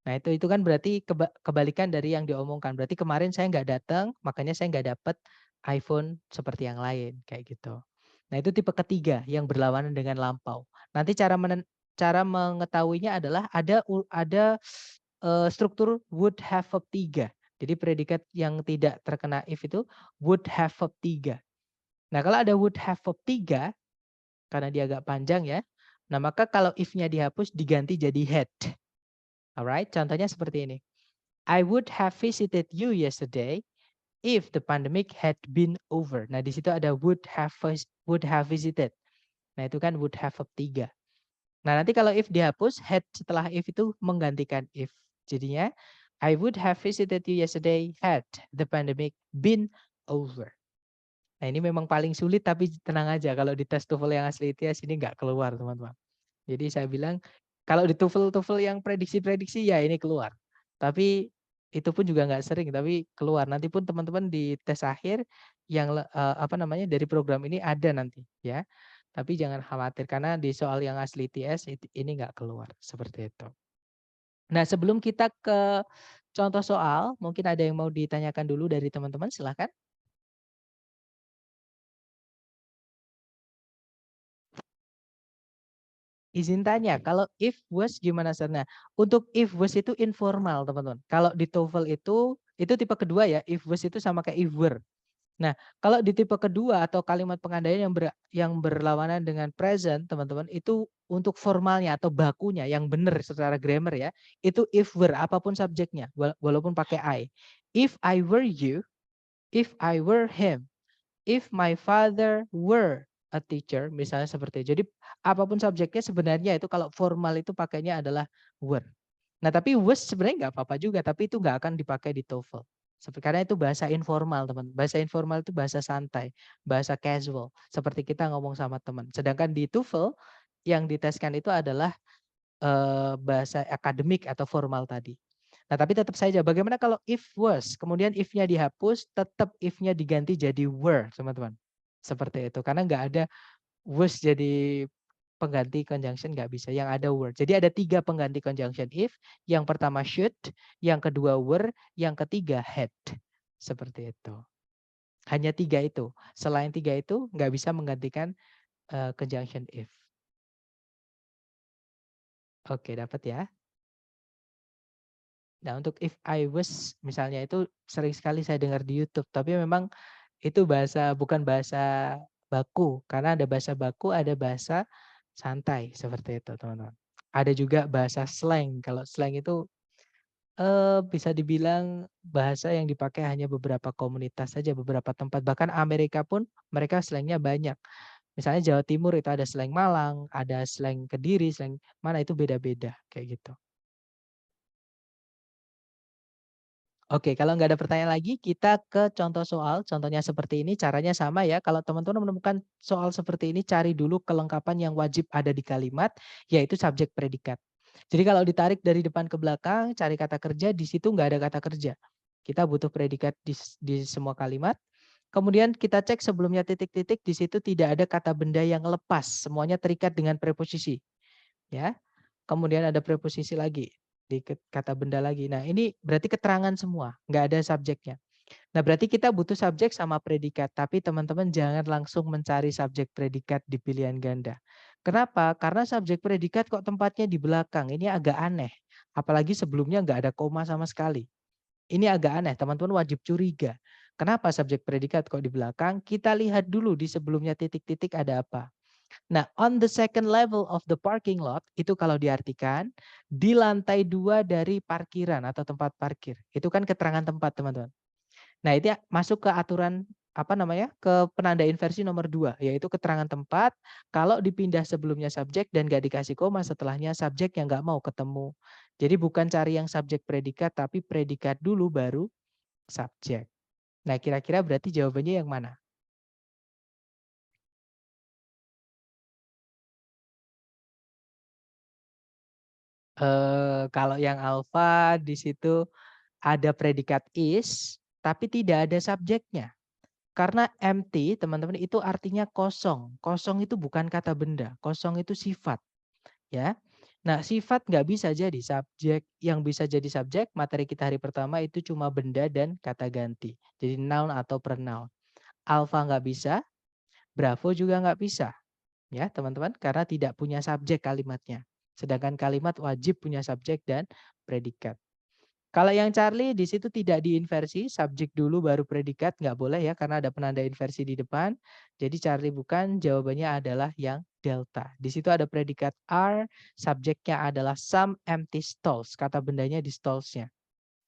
Nah itu kan berarti kebalikan dari yang diomongkan. Berarti kemarin saya nggak datang, makanya saya nggak dapat iPhone seperti yang lain, kayak gitu. Nah itu tipe ketiga yang berlawanan dengan lampau. Nanti cara mengetahuinya adalah ada struktur would have verb 3. Jadi predikat yang tidak terkena if itu would have verb 3. Nah, kalau ada would have verb 3 karena dia agak panjang ya. Nah, maka kalau if-nya dihapus diganti jadi had. Alright, contohnya seperti ini. I would have visited you yesterday if the pandemic had been over. Nah, di situ ada would have visited. Nah, itu kan would have verb 3. Nah, nanti kalau if dihapus, had setelah if itu menggantikan if. Jadinya, I would have visited you yesterday had the pandemic been over. Nah, ini memang paling sulit tapi tenang aja kalau di tes TOEFL yang asli ITS ini nggak keluar, teman-teman. Jadi saya bilang kalau di TOEFL yang prediksi-prediksi ya ini keluar. Tapi itu pun juga nggak sering tapi keluar. Nanti pun teman-teman di tes akhir yang dari program ini ada nanti ya. Tapi jangan khawatir karena di soal yang asli ITS ini nggak keluar seperti itu. Nah, sebelum kita ke contoh soal, mungkin ada yang mau ditanyakan dulu dari teman-teman, silahkan. Izin tanya, kalau if was gimana Sarna? Untuk if was itu informal teman-teman. Kalau di TOEFL itu tipe kedua ya, if was itu sama kayak if were. Nah, kalau di tipe kedua atau kalimat pengandaian yang berlawanan dengan present, teman-teman, itu untuk formalnya atau bakunya yang benar secara grammar ya, itu if were apapun subjeknya, walaupun pakai I. If I were you, if I were him, if my father were a teacher, misalnya seperti itu. Jadi apapun subjeknya sebenarnya itu kalau formal itu pakainya adalah were. Nah tapi was sebenarnya nggak apa-apa juga, tapi itu nggak akan dipakai di TOEFL. Karena itu bahasa informal teman. Bahasa informal itu bahasa santai, bahasa casual. Seperti kita ngomong sama teman. Sedangkan di TOEFL yang diteskan itu adalah bahasa akademik atau formal tadi. Nah tapi tetap saja bagaimana kalau if was, kemudian if-nya dihapus, tetap if-nya diganti jadi were teman-teman. Seperti itu. Karena nggak ada was jadi pengganti conjunction nggak bisa. Yang ada were. Jadi ada 3 pengganti conjunction if. Yang pertama should, yang kedua were, yang ketiga had. Seperti itu. Hanya 3 itu. Selain 3 itu nggak bisa menggantikan conjunction if. Oke, dapat ya. Nah, untuk if I was misalnya itu sering sekali saya dengar di YouTube, tapi memang itu bukan bahasa baku, karena ada bahasa baku, ada bahasa santai seperti itu, teman-teman. Ada juga bahasa slang. Kalau slang itu bisa dibilang bahasa yang dipakai hanya beberapa komunitas saja, beberapa tempat. Bahkan Amerika pun mereka slangnya banyak. Misalnya Jawa Timur itu ada slang Malang, ada slang Kediri, slang mana itu beda-beda kayak gitu. Oke, kalau nggak ada pertanyaan lagi, kita ke contoh soal. Contohnya seperti ini, caranya sama ya. Kalau teman-teman menemukan soal seperti ini, cari dulu kelengkapan yang wajib ada di kalimat, yaitu subjek predikat. Jadi kalau ditarik dari depan ke belakang, cari kata kerja, di situ nggak ada kata kerja. Kita butuh predikat di semua kalimat. Kemudian kita cek sebelumnya titik-titik, di situ tidak ada kata benda yang lepas, semuanya terikat dengan preposisi. Ya, kemudian ada preposisi lagi, di kata benda lagi. Nah, ini berarti keterangan semua, nggak ada subjeknya. Nah, berarti kita butuh subjek sama predikat, tapi teman-teman jangan langsung mencari subjek predikat di pilihan ganda. Kenapa? Karena subjek predikat kok tempatnya di belakang, ini agak aneh. Apalagi sebelumnya nggak ada koma sama sekali. Ini agak aneh, teman-teman wajib curiga. Kenapa subjek predikat kok di belakang? Kita lihat dulu di sebelumnya titik-titik ada apa. Nah, on the second level of the parking lot, itu kalau diartikan, di lantai 2 dari parkiran atau tempat parkir. Itu kan keterangan tempat, teman-teman. Nah, itu ya, masuk ke aturan, apa namanya, ke penanda inversi nomor 2, yaitu keterangan tempat, kalau dipindah sebelumnya subjek dan nggak dikasih koma setelahnya subjek yang nggak mau ketemu. Jadi bukan cari yang subjek predikat, tapi predikat dulu baru subjek. Nah, kira-kira berarti jawabannya yang mana? Kalau yang alfa di situ ada predikat is, tapi tidak ada subjeknya. Karena empty, teman-teman, itu artinya kosong. Kosong itu bukan kata benda, kosong itu sifat, ya. Nah, sifat nggak bisa jadi subjek. Yang bisa jadi subjek, materi kita hari pertama itu cuma benda dan kata ganti. Jadi noun atau pronoun. Alpha nggak bisa, Bravo juga nggak bisa, ya teman-teman, karena tidak punya subjek kalimatnya. Sedangkan kalimat wajib punya subjek dan predikat. Kalau yang Charlie di situ tidak diinversi, subjek dulu baru predikat, nggak boleh ya karena ada penanda inversi di depan. Jadi Charlie bukan, jawabannya adalah yang delta. Di situ ada predikat are, subjeknya adalah some empty stalls, kata bendanya di stallsnya.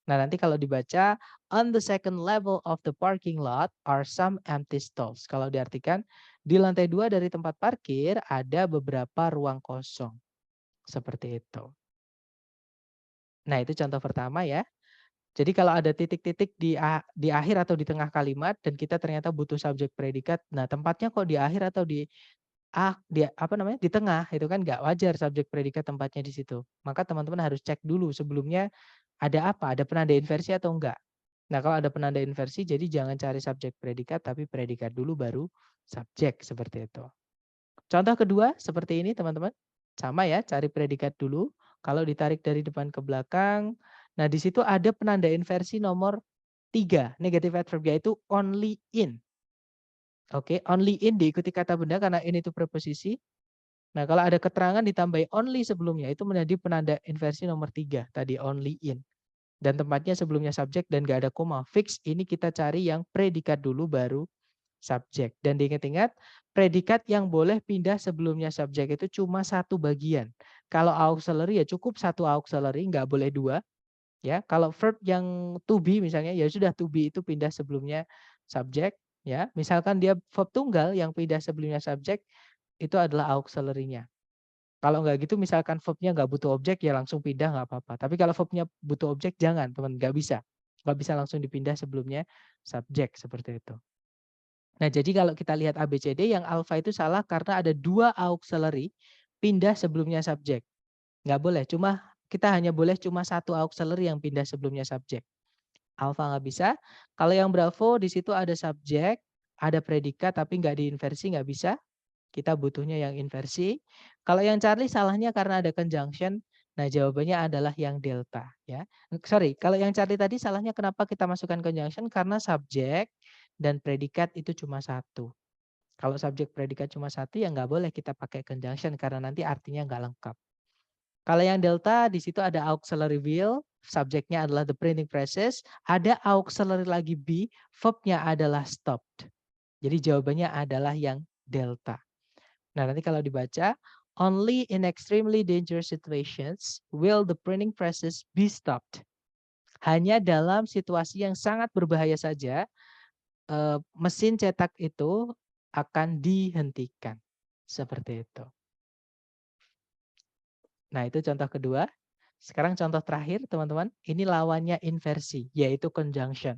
Nah, nanti kalau dibaca, on the second level of the parking lot are some empty stalls. Kalau diartikan, di lantai 2 dari tempat parkir ada beberapa ruang kosong. Seperti itu. Nah, itu contoh pertama ya. Jadi kalau ada titik-titik di akhir atau di tengah kalimat dan kita ternyata butuh subjek predikat, nah tempatnya kok di akhir atau di apa namanya, di tengah, itu kan nggak wajar subjek predikat tempatnya di situ. Maka teman-teman harus cek dulu sebelumnya ada apa, ada penanda inversi atau enggak. Nah, kalau ada penanda inversi jadi jangan cari subjek predikat tapi predikat dulu baru subjek seperti itu. Contoh kedua seperti ini teman-teman. Sama ya, cari predikat dulu. Kalau ditarik dari depan ke belakang, nah di situ ada penanda inversi nomor 3, negative adverb yaitu only in. Oke, only in diikuti kata benda karena in itu preposisi. Nah, kalau ada keterangan ditambahi only sebelumnya itu menjadi penanda inversi nomor 3 tadi only in. Dan tempatnya sebelumnya subjek dan gak ada koma. Fix ini kita cari yang predikat dulu baru subjek. Dan diingat-ingat, predikat yang boleh pindah sebelumnya subjek itu cuma satu bagian. Kalau auxiliary ya cukup satu auxiliary, nggak boleh dua. Ya, kalau verb yang to be misalnya ya sudah to be itu pindah sebelumnya subjek. Ya, misalkan dia verb tunggal yang pindah sebelumnya subjek itu adalah auxiliary-nya. Kalau nggak gitu misalkan verbnya nggak butuh objek ya langsung pindah nggak apa-apa. Tapi kalau verbnya butuh objek jangan teman, nggak bisa. Nggak bisa langsung dipindah sebelumnya subjek seperti itu. Nah, jadi kalau kita lihat ABCD yang alfa itu salah karena ada 2 auxiliary pindah sebelumnya subjek. Nggak boleh, kita hanya boleh cuma satu auxiliary yang pindah sebelumnya subjek. Alfa nggak bisa. Kalau yang Bravo di situ ada subjek, ada predikat tapi nggak diinversi, nggak bisa. Kita butuhnya yang inversi. Kalau yang Charlie salahnya karena ada conjunction. Nah, jawabannya adalah yang delta ya. Sorry, kalau yang Charlie tadi salahnya kenapa kita masukkan conjunction? Karena subjek dan predikat itu cuma satu. Kalau subjek predikat cuma satu ya nggak boleh kita pakai conjunction karena nanti artinya nggak lengkap. Kalau yang delta di situ ada auxiliary will, subjeknya adalah the printing presses, ada auxiliary lagi be, verbnya adalah stopped. Jadi jawabannya adalah yang delta. Nah, nanti kalau dibaca, only in extremely dangerous situations will the printing presses be stopped. Hanya dalam situasi yang sangat berbahaya saja, mesin cetak itu akan dihentikan. Seperti itu. Nah, itu contoh kedua. Sekarang contoh terakhir, teman-teman. Ini lawannya inversi, yaitu conjunction.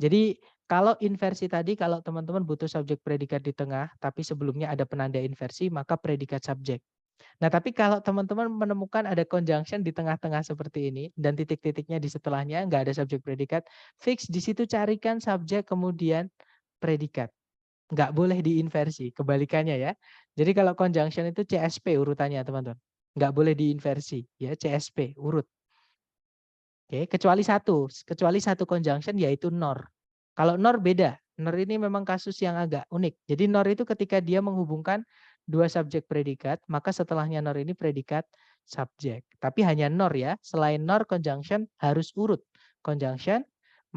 Jadi, kalau inversi tadi, kalau teman-teman butuh subjek predikat di tengah, tapi sebelumnya ada penanda inversi, maka predikat subjek. Nah, tapi kalau teman-teman menemukan ada conjunction di tengah-tengah seperti ini, dan titik-titiknya di setelahnya, nggak ada subjek predikat, fix di situ carikan subjek kemudian predikat. Nggak boleh diinversi, kebalikannya ya. Jadi kalau conjunction itu CSP urutannya teman-teman. Nggak boleh diinversi, ya CSP, urut. Oke, kecuali satu conjunction yaitu nor. Kalau nor beda, nor ini memang kasus yang agak unik. Jadi nor itu ketika dia menghubungkan dua subjek predikat, maka setelahnya nor ini predikat subjek. Tapi hanya nor ya, selain nor conjunction harus urut. Conjunction,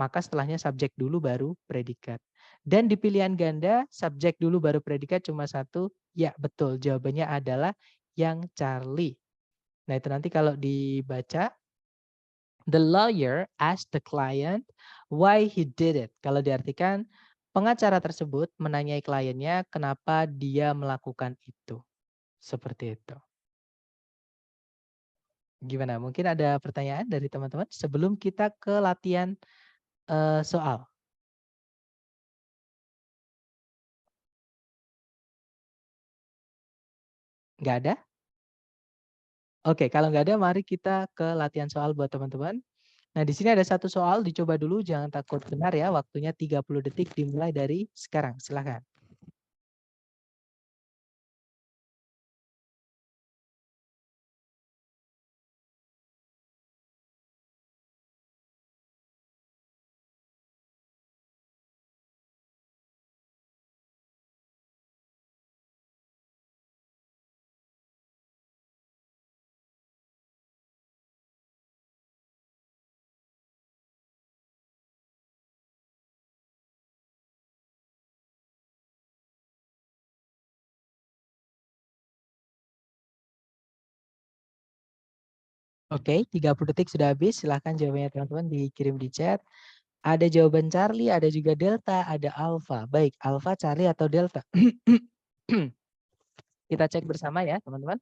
maka setelahnya subjek dulu baru predikat. Dan di pilihan ganda, subjek dulu baru predikat cuma satu, ya betul jawabannya adalah yang Charlie. Nah itu nanti kalau dibaca, the lawyer asked the client why he did it. Kalau diartikan, pengacara tersebut menanyai kliennya kenapa dia melakukan itu. Seperti itu. Gimana? Mungkin ada pertanyaan dari teman-teman sebelum kita ke latihan soal. Nggak ada? Oke, kalau nggak ada, mari kita ke latihan soal buat teman-teman. Nah, di sini ada satu soal, dicoba dulu, jangan takut benar ya. Waktunya 30 detik dimulai dari sekarang. Silakan. Oke, 30 detik sudah habis. Silahkan jawabannya teman-teman dikirim di chat. Ada jawaban Charlie, ada juga Delta, ada Alpha. Baik, Alpha, Charlie, atau Delta? Kita cek bersama ya, teman-teman.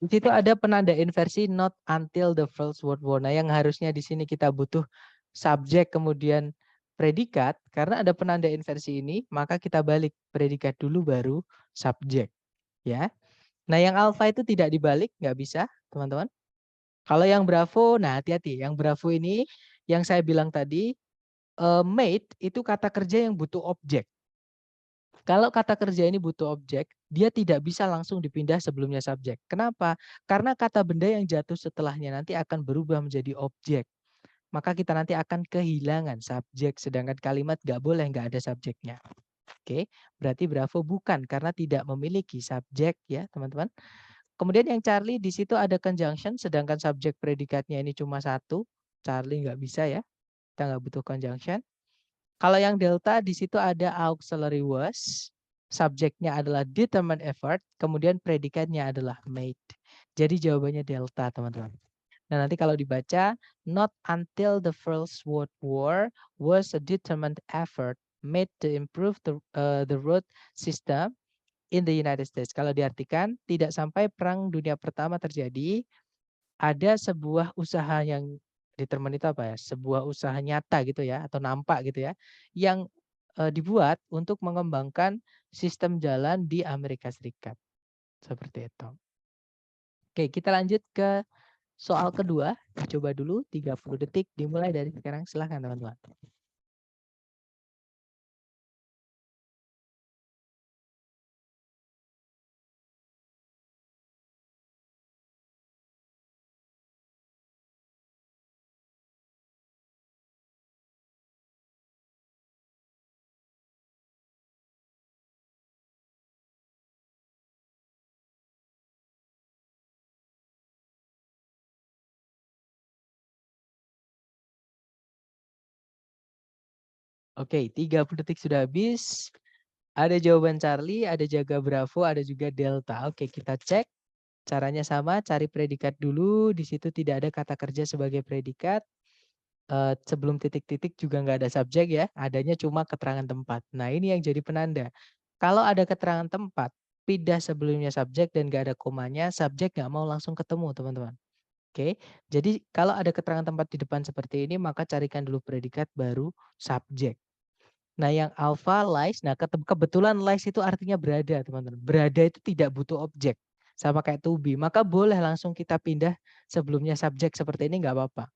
Di situ ada penanda inversi not until the first word war. Nah, yang harusnya di sini kita butuh subjek kemudian predikat. Karena ada penanda inversi ini, maka kita balik predikat dulu baru subjek. Ya. Nah, yang alpha itu tidak dibalik, nggak bisa, teman-teman. Kalau yang Bravo, nah hati-hati. Yang Bravo ini, yang saya bilang tadi, made itu kata kerja yang butuh objek. Kalau kata kerja ini butuh objek, dia tidak bisa langsung dipindah sebelumnya subjek. Kenapa? Karena kata benda yang jatuh setelahnya nanti akan berubah menjadi objek. Maka kita nanti akan kehilangan subjek, sedangkan kalimat nggak boleh nggak ada subjeknya. Oke, berarti Bravo bukan karena tidak memiliki subjek ya teman-teman. Kemudian yang Charlie di situ ada conjunction, sedangkan subjek predikatnya ini cuma satu. Charlie nggak bisa ya, kita nggak butuh conjunction. Kalau yang Delta di situ ada auxiliary was, subjeknya adalah determined effort, kemudian predikatnya adalah made. Jadi jawabannya Delta teman-teman. Nah nanti kalau dibaca, not until the First World War was a determined effort made to improve the road system in the United States. Kalau diartikan, tidak sampai Perang Dunia Pertama terjadi, ada sebuah usaha yang determine itu apa ya? Sebuah usaha nyata gitu ya, atau nampak gitu ya, yang dibuat untuk mengembangkan sistem jalan di Amerika Serikat. Seperti itu. Oke, kita lanjut ke soal kedua. Coba dulu 30 detik dimulai dari sekarang. Silahkan teman-teman. Oke, 30 detik sudah habis. Ada jawaban Charlie, ada jaga Bravo, ada juga Delta. Oke, kita cek. Caranya sama, cari predikat dulu. Di situ tidak ada kata kerja sebagai predikat. Sebelum titik-titik juga nggak ada subjek ya, adanya cuma keterangan tempat. Nah ini yang jadi penanda. Kalau ada keterangan tempat, pindah sebelumnya subjek dan nggak ada komanya, subjek nggak mau langsung ketemu teman-teman. Oke, jadi kalau ada keterangan tempat di depan seperti ini, maka carikan dulu predikat baru subjek. Nah yang alpha lies, nah kebetulan lies itu artinya berada teman-teman. Berada itu tidak butuh objek, sama kayak to be. Maka boleh langsung kita pindah sebelumnya subjek seperti ini nggak apa-apa.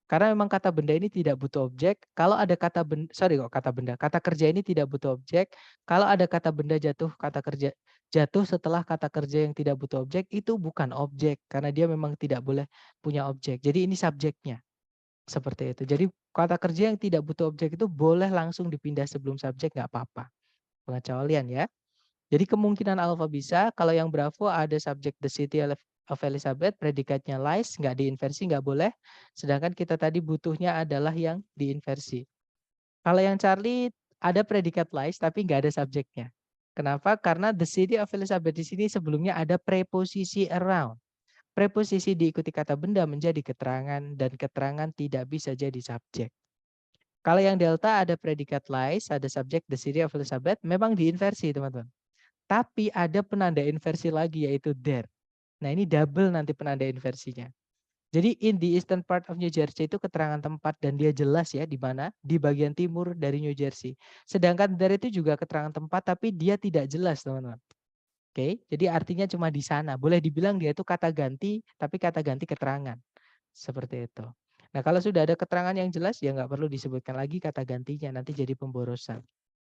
Karena memang kata benda ini tidak butuh objek. Kalau ada kata benda, sorry kok kata benda, kata kerja ini tidak butuh objek. Kalau ada kata benda jatuh, kata kerja jatuh setelah kata kerja yang tidak butuh objek, itu bukan objek. Karena dia memang tidak boleh punya objek. Jadi ini subjeknya. Seperti itu. Jadi kata kerja yang tidak butuh objek itu boleh langsung dipindah sebelum subjek, nggak apa-apa. Pengecualian ya. Jadi kemungkinan alpha bisa, kalau yang bravo ada subjek the city of Elizabeth, predikatnya lies, nggak diinversi, nggak boleh. Sedangkan kita tadi butuhnya adalah yang diinversi. Kalau yang Charlie ada predikat lies tapi nggak ada subjeknya. Kenapa? Karena the city of Elizabeth di sini sebelumnya ada preposisi around. Preposisi diikuti kata benda menjadi keterangan dan keterangan tidak bisa jadi subjek. Kalau yang delta ada predikat lies, ada subjek the city of Elizabeth, memang diinversi teman-teman. Tapi ada penanda inversi lagi yaitu there. Nah ini double nanti penanda inversinya. Jadi in the eastern part of New Jersey itu keterangan tempat dan dia jelas ya di mana, di bagian timur dari New Jersey. Sedangkan there itu juga keterangan tempat tapi dia tidak jelas teman-teman. Oke, jadi artinya cuma di sana. Boleh dibilang dia itu kata ganti tapi kata ganti keterangan. Seperti itu. Nah kalau sudah ada keterangan yang jelas ya nggak perlu disebutkan lagi kata gantinya, nanti jadi pemborosan.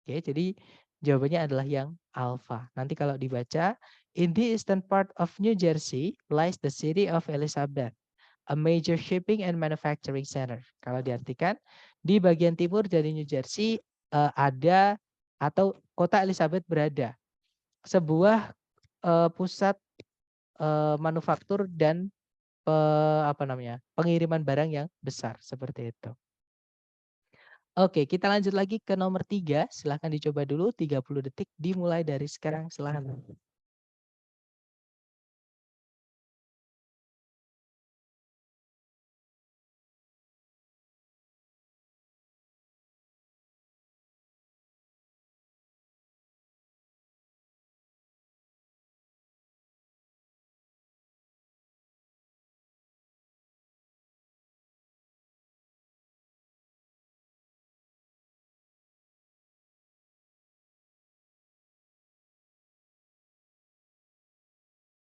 Oke, jadi jawabannya adalah yang alpha. Nanti kalau dibaca, in the eastern part of New Jersey lies the city of Elizabeth, a major shipping and manufacturing center. Kalau diartikan, di bagian timur dari New Jersey ada atau kota Elizabeth berada sebuah pusat manufaktur dan pengiriman barang yang besar seperti itu. Oke, kita lanjut lagi ke nomor 3. Silahkan dicoba dulu 30 detik dimulai dari sekarang. Silahkan.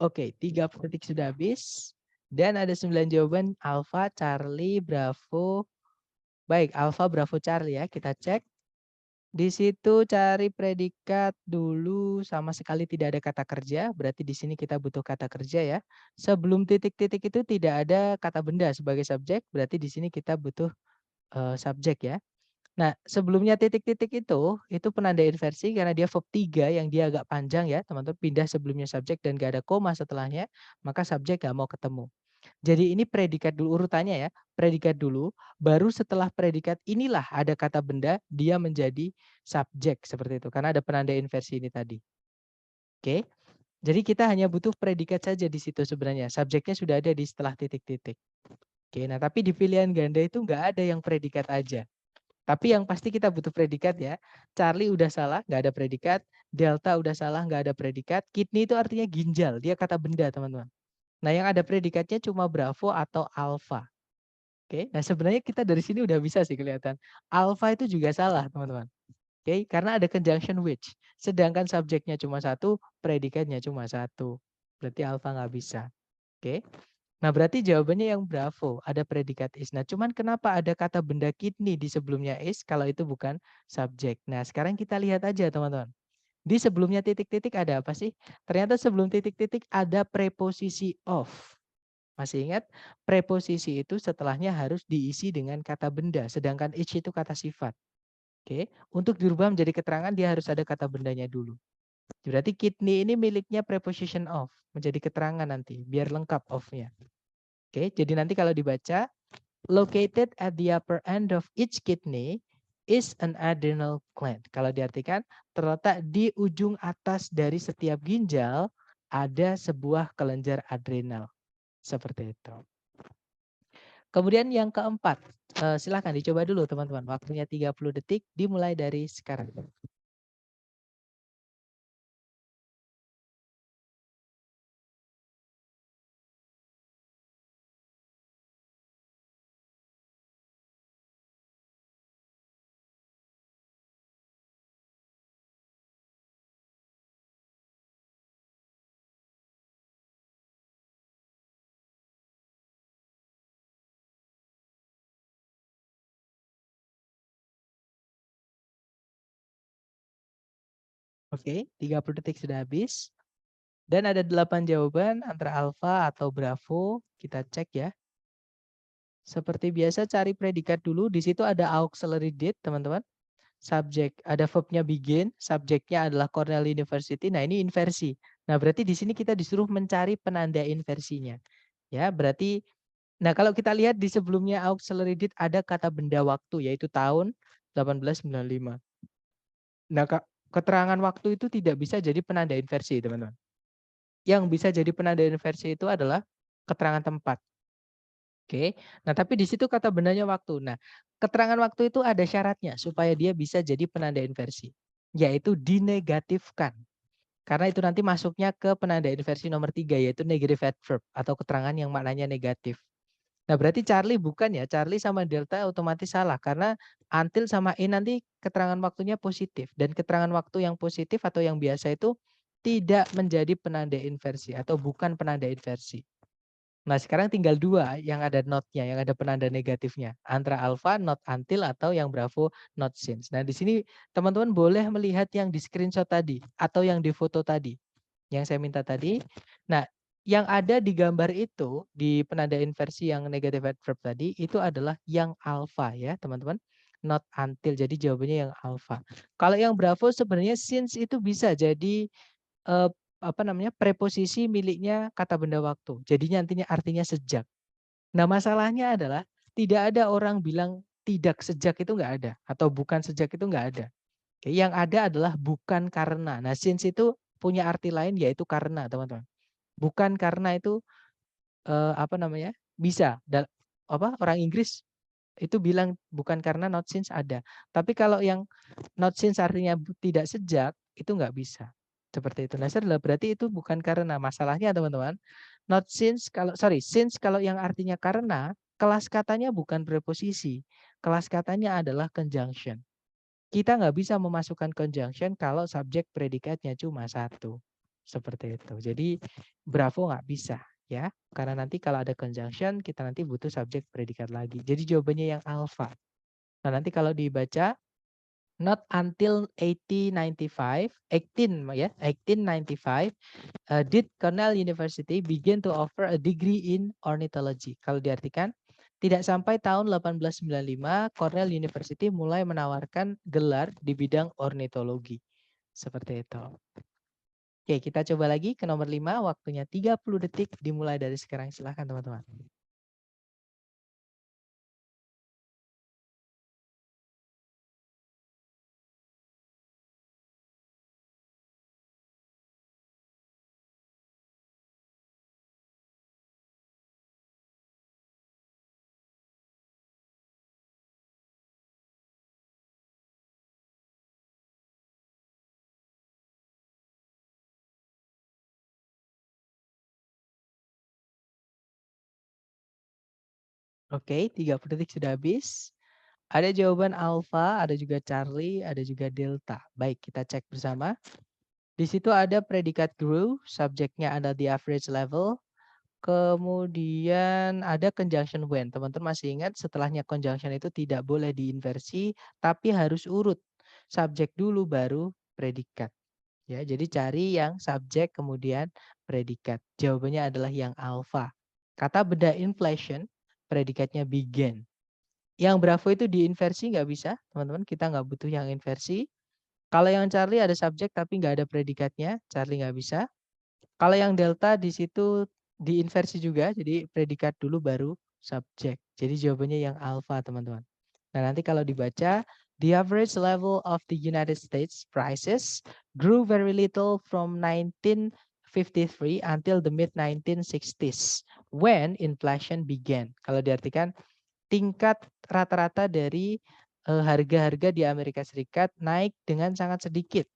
Oke, 30 detik sudah habis. Dan ada 9 jawaban Alpha, Charlie, Bravo. Baik, Alpha, Bravo, Charlie ya. Kita cek. Di situ cari predikat dulu sama sekali tidak ada kata kerja. Berarti di sini kita butuh kata kerja ya. Sebelum titik-titik itu tidak ada kata benda sebagai subjek. Berarti di sini kita butuh subjek ya. Nah, sebelumnya titik-titik itu penanda inversi karena dia verb 3 yang dia agak panjang ya, teman-teman pindah sebelumnya subjek dan gak ada koma setelahnya, maka subjek gak mau ketemu. Jadi ini predikat dulu urutannya ya, predikat dulu, baru setelah predikat inilah ada kata benda, dia menjadi subjek seperti itu, karena ada penanda inversi ini tadi. Oke, jadi kita hanya butuh predikat saja di situ sebenarnya, subjeknya sudah ada di setelah titik-titik. Oke, nah tapi di pilihan ganda itu nggak ada yang predikat aja. Tapi yang pasti kita butuh predikat ya. Charlie udah salah, nggak ada predikat. Delta udah salah, nggak ada predikat. Kidney itu artinya ginjal, dia kata benda teman-teman. Nah yang ada predikatnya cuma Bravo atau Alpha. Oke, nah sebenarnya kita dari sini udah bisa sih kelihatan. Alpha itu juga salah teman-teman. Oke, karena ada conjunction which. Sedangkan subjeknya cuma satu, predikatnya cuma satu. Berarti Alpha nggak bisa. Oke. Nah, berarti jawabannya yang Bravo, ada predikat is. Nah, cuman kenapa ada kata benda kidney di sebelumnya is kalau itu bukan subjek. Nah, sekarang kita lihat aja teman-teman. Di sebelumnya titik-titik ada apa sih? Ternyata sebelum titik-titik ada preposisi of. Masih ingat? Preposisi itu setelahnya harus diisi dengan kata benda, sedangkan is itu kata sifat. Oke, untuk dirubah menjadi keterangan dia harus ada kata bendanya dulu. Berarti kidney ini miliknya preposition of, menjadi keterangan nanti, biar lengkap of-nya. Oke, jadi nanti kalau dibaca located at the upper end of each kidney is an adrenal gland. Kalau diartikan, terletak di ujung atas dari setiap ginjal ada sebuah kelenjar adrenal. Seperti itu. Kemudian yang keempat, silahkan dicoba dulu teman-teman. Waktunya 30 detik dimulai dari sekarang. Oke, 30 detik sudah habis. Dan ada 8 jawaban antara alfa atau bravo. Kita cek ya. Seperti biasa cari predikat dulu. Di situ ada auxiliary date, teman-teman. Subjek, ada verbnya begin, subjeknya adalah Cornell University. Nah, ini inversi. Nah, berarti di sini kita disuruh mencari penanda inversinya. Ya, berarti nah kalau kita lihat di sebelumnya auxiliary date ada kata benda waktu yaitu tahun 1895. Nah, keterangan waktu itu tidak bisa jadi penanda inversi, teman-teman. Yang bisa jadi penanda inversi itu adalah keterangan tempat. Oke. Nah, tapi di situ kata bendanya waktu. Nah, keterangan waktu itu ada syaratnya supaya dia bisa jadi penanda inversi, yaitu dinegatifkan. Karena itu nanti masuknya ke penanda inversi nomor 3 yaitu negative adverb atau keterangan yang maknanya negatif. Nah, berarti Charlie bukan ya. Charlie sama Delta otomatis salah karena until sama in nanti keterangan waktunya positif dan keterangan waktu yang positif atau yang biasa itu tidak menjadi penanda inversi atau bukan penanda inversi. Nah, sekarang tinggal 2 yang ada not-nya, yang ada penanda negatifnya. Antara alpha, not until, atau yang bravo, not since. Nah, di sini teman-teman boleh melihat yang di screenshot tadi, atau yang di foto tadi, yang saya minta tadi. Nah, yang ada di gambar itu, di penanda inversi yang negative adverb tadi, itu adalah yang alpha ya teman-teman. Not until, jadi jawabannya yang alpha. Kalau yang bravo sebenarnya since itu bisa jadi preposisi miliknya kata benda waktu. Jadinya artinya sejak. Nah, masalahnya adalah tidak ada orang bilang tidak sejak itu nggak ada atau bukan sejak itu nggak ada. Oke, yang ada adalah bukan karena. Nah, since itu punya arti lain yaitu karena, teman-teman. Bukan karena itu bisa orang Inggris itu bilang bukan karena not since ada. Tapi kalau yang not since artinya tidak sejak, itu nggak bisa. Seperti itu. Nah, berarti itu bukan karena. Masalahnya teman-teman, not since since kalau yang artinya karena, kelas katanya bukan preposisi. Kelas katanya adalah conjunction. Kita nggak bisa memasukkan conjunction kalau subjek predikatnya cuma satu. Seperti itu. Jadi bravo nggak bisa ya. Karena nanti kalau ada conjunction, kita nanti butuh subjek predikat lagi. Jadi jawabannya yang alpha. Nah, nanti kalau dibaca not until 1895 did Cornell University begin to offer a degree in ornithology. Kalau diartikan tidak sampai tahun 1895 Cornell University mulai menawarkan gelar di bidang ornitologi. Seperti itu. Oke, kita coba lagi ke nomor 5, waktunya 30 detik dimulai dari sekarang. Silahkan teman-teman. Oke, 30 detik sudah habis. Ada jawaban alfa, ada juga Charlie, ada juga delta. Baik, kita cek bersama. Di situ ada predikat grew, subjeknya ada the average level. Kemudian ada conjunction when. Teman-teman masih ingat setelahnya conjunction itu tidak boleh diinversi, tapi harus urut. Subjek dulu baru predikat. Ya, jadi cari yang subjek kemudian predikat. Jawabannya adalah yang alfa. Kata beda inflation, predikatnya began. Yang bravo itu diinversi nggak bisa, teman-teman. Kita nggak butuh yang inversi. Kalau yang Charlie ada subjek tapi nggak ada predikatnya, Charlie nggak bisa. Kalau yang delta di situ diinversi juga, jadi predikat dulu baru subjek. Jadi jawabannya yang alfa, teman-teman. Nah, nanti kalau dibaca The average level of the United States prices grew very little from 1953 until the mid-1960s when inflation began. Kalau diartikan tingkat rata-rata dari harga-harga di Amerika Serikat naik dengan sangat sedikit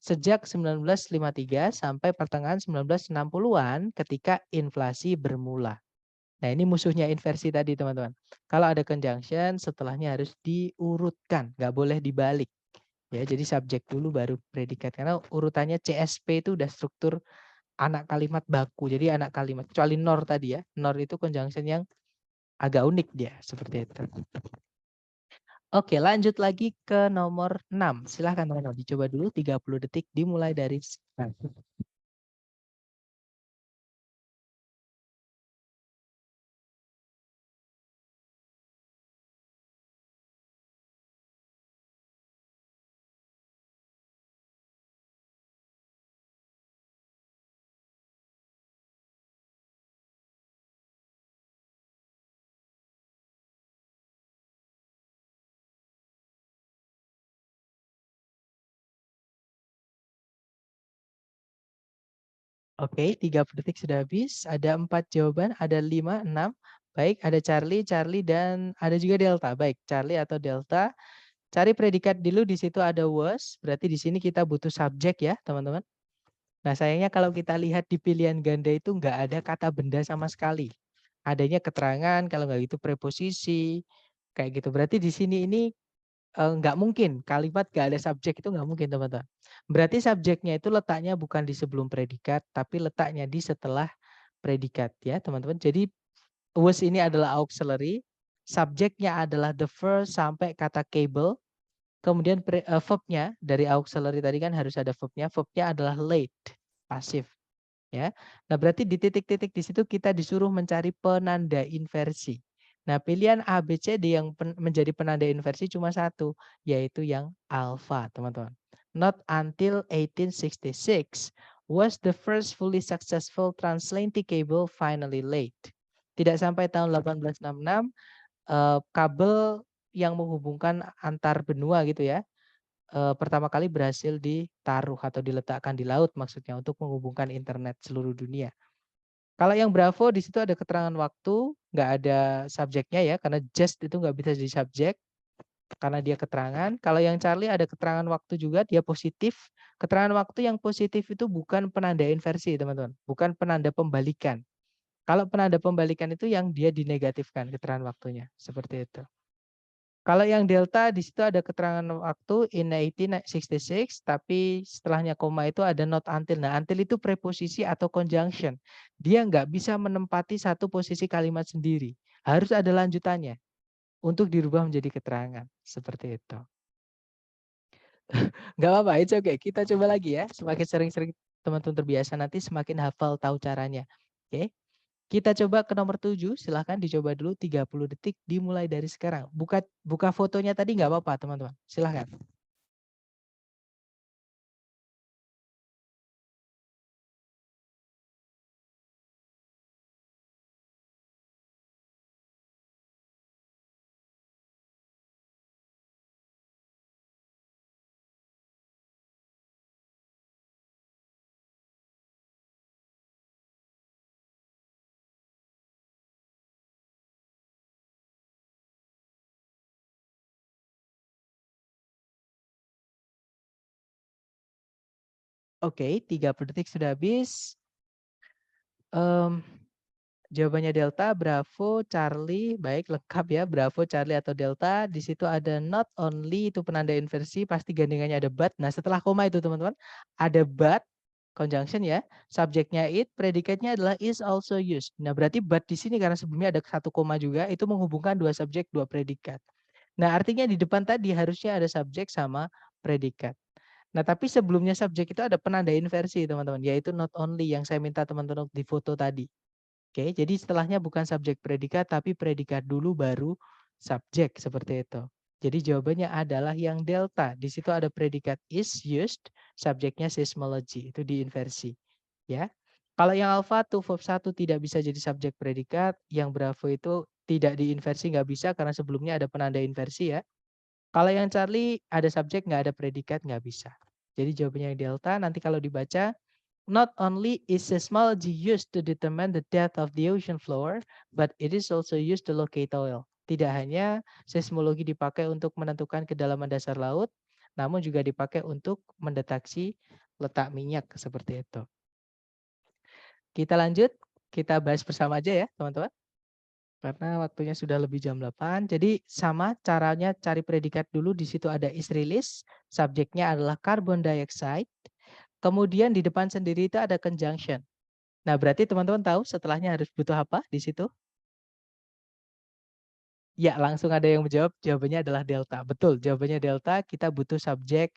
sejak 1953 sampai pertengahan 1960-an ketika inflasi bermula. Nah, ini musuhnya inversi tadi, teman-teman. Kalau ada conjunction, setelahnya harus diurutkan, nggak boleh dibalik. Ya, jadi subjek dulu baru predikat. Karena urutannya CSP itu udah struktur anak kalimat baku. Jadi anak kalimat, kecuali nor tadi ya. Nor itu conjunction yang agak unik dia, seperti itu. Oke, lanjut lagi ke nomor 6. Silahkan teman-teman, dicoba dulu 30 detik dimulai dari sekarang. Oke, 30 detik sudah habis. Ada 4 jawaban, ada 5, 6. Baik, ada Charlie, dan ada juga Delta. Baik, Charlie atau Delta. Cari predikat dulu, di situ ada was. Berarti di sini kita butuh subjek ya, teman-teman. Nah, sayangnya kalau kita lihat di pilihan ganda itu nggak ada kata benda sama sekali. Adanya keterangan, kalau nggak gitu preposisi, kayak gitu. Berarti di sini ini nggak mungkin kalimat nggak ada subjek, itu nggak mungkin, teman-teman. Berarti subjeknya itu letaknya bukan di sebelum predikat, tapi letaknya di setelah predikat ya, teman-teman. Jadi was ini adalah auxiliary, subjeknya adalah the first sampai kata cable, kemudian verb-nya dari auxiliary tadi kan harus ada verb-nya adalah late, pasif ya. Nah, berarti di titik-titik di situ kita disuruh mencari penanda inversi. Nah, pilihan A, B, C, D yang menjadi penanda inversi cuma satu, yaitu yang alpha, teman-teman. Not until 1866 was the first fully successful transatlantic cable finally laid. Tidak sampai tahun 1866 kabel yang menghubungkan antar benua gitu ya, pertama kali berhasil ditaruh atau diletakkan di laut, maksudnya untuk menghubungkan internet seluruh dunia. Kalau yang Bravo di situ ada keterangan waktu, nggak ada subjeknya ya, karena just itu nggak bisa jadi subjek karena dia keterangan. Kalau yang Charlie ada keterangan waktu juga, dia positif. Keterangan waktu yang positif itu bukan penanda inversi, teman-teman, bukan penanda pembalikan. Kalau penanda pembalikan itu yang dia dinegatifkan keterangan waktunya, seperti itu. Kalau yang delta di situ ada keterangan waktu in 1866, tapi setelahnya koma itu ada not until. Nah, until itu preposisi atau conjunction. Dia nggak bisa menempati satu posisi kalimat sendiri. Harus ada lanjutannya untuk dirubah menjadi keterangan. Seperti itu. Nggak apa-apa, it's okay. Kita coba lagi ya. Semakin sering-sering teman-teman terbiasa, nanti semakin hafal tahu caranya. Oke. Kita coba ke nomor 7, silahkan dicoba dulu 30 detik dimulai dari sekarang. Buka fotonya tadi nggak apa-apa, teman-teman. Silahkan. Oke, 30 detik sudah habis. Jawabannya Delta, Bravo, Charlie. Baik, lengkap ya. Bravo, Charlie atau Delta. Di situ ada not only, itu penanda inversi. Pasti gandengannya ada but. Nah, setelah koma itu teman-teman, ada but, conjunction ya. Subjeknya it, predikatnya adalah is also used. Nah, berarti but di sini karena sebelumnya ada satu koma juga, itu menghubungkan dua subjek, dua predikat. Nah, artinya di depan tadi harusnya ada subjek sama predikat. Nah, tapi sebelumnya subjek itu ada penanda inversi, teman-teman, yaitu not only yang saya minta teman-teman di foto tadi. Oke, jadi setelahnya bukan subjek predikat, tapi predikat dulu baru subjek, seperti itu. Jadi jawabannya adalah yang delta. Di situ ada predikat is used, subjeknya seismology, itu diinversi. Ya. Kalau yang alpha tuh verb 1 tidak bisa jadi subjek predikat, yang bravo itu tidak diinversi, nggak bisa karena sebelumnya ada penanda inversi ya. Kalau yang Charlie ada subjek nggak ada predikat nggak bisa. Jadi jawabannya yang delta nanti kalau dibaca not only is seismology used to determine the depth of the ocean floor, but it is also used to locate oil. Tidak hanya seismologi dipakai untuk menentukan kedalaman dasar laut, namun juga dipakai untuk mendeteksi letak minyak seperti itu. Kita lanjut, kita bahas bersama aja ya teman-teman. Karena waktunya sudah lebih jam 8. Jadi sama caranya cari predikat dulu. Di situ ada is release. Subjeknya adalah carbon dioxide. Kemudian di depan sendiri itu ada conjunction. Nah berarti teman-teman tahu setelahnya harus butuh apa di situ? Ya langsung ada yang menjawab. Jawabannya adalah delta. Betul jawabannya delta. Kita butuh subjek.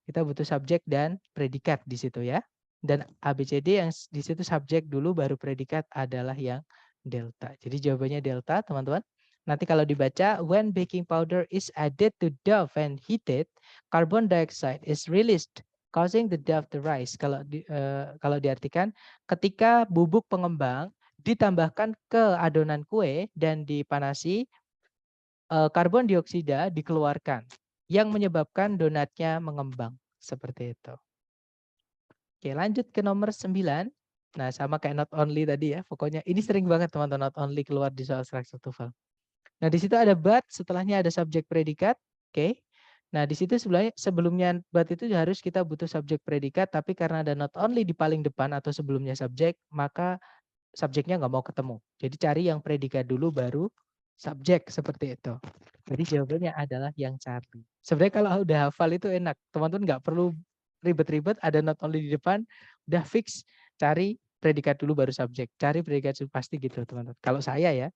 Kita butuh subjek dan predikat di situ ya. Dan ABCD yang di situ subjek dulu baru predikat adalah yang delta. Jadi jawabannya delta teman-teman. Nanti kalau dibaca, when baking powder is added to dough and heated, carbon dioxide is released, causing the dough to rise. Kalau diartikan, ketika bubuk pengembang ditambahkan ke adonan kue dan dipanasi, karbon dioksida dikeluarkan yang menyebabkan donatnya mengembang. Seperti itu. Oke, lanjut ke nomor 9. Nah, sama kayak not only tadi ya. Pokoknya ini sering banget teman-teman not only keluar di soal structure TOEFL. Nah, di situ ada but, setelahnya ada subjek predikat. Oke. Nah, di situ sebelumnya but itu harus kita butuh subjek predikat, tapi karena ada not only di paling depan atau sebelumnya subjek, maka subjeknya nggak mau ketemu. Jadi cari yang predikat dulu baru subjek seperti itu. Jadi jawabannya adalah yang Charlie. Sebenarnya kalau udah hafal itu enak. Teman-teman nggak perlu ribet-ribet, ada not only di depan, udah fix cari predikat dulu baru subjek. Cari predikat pasti gitu teman-teman. Kalau saya ya.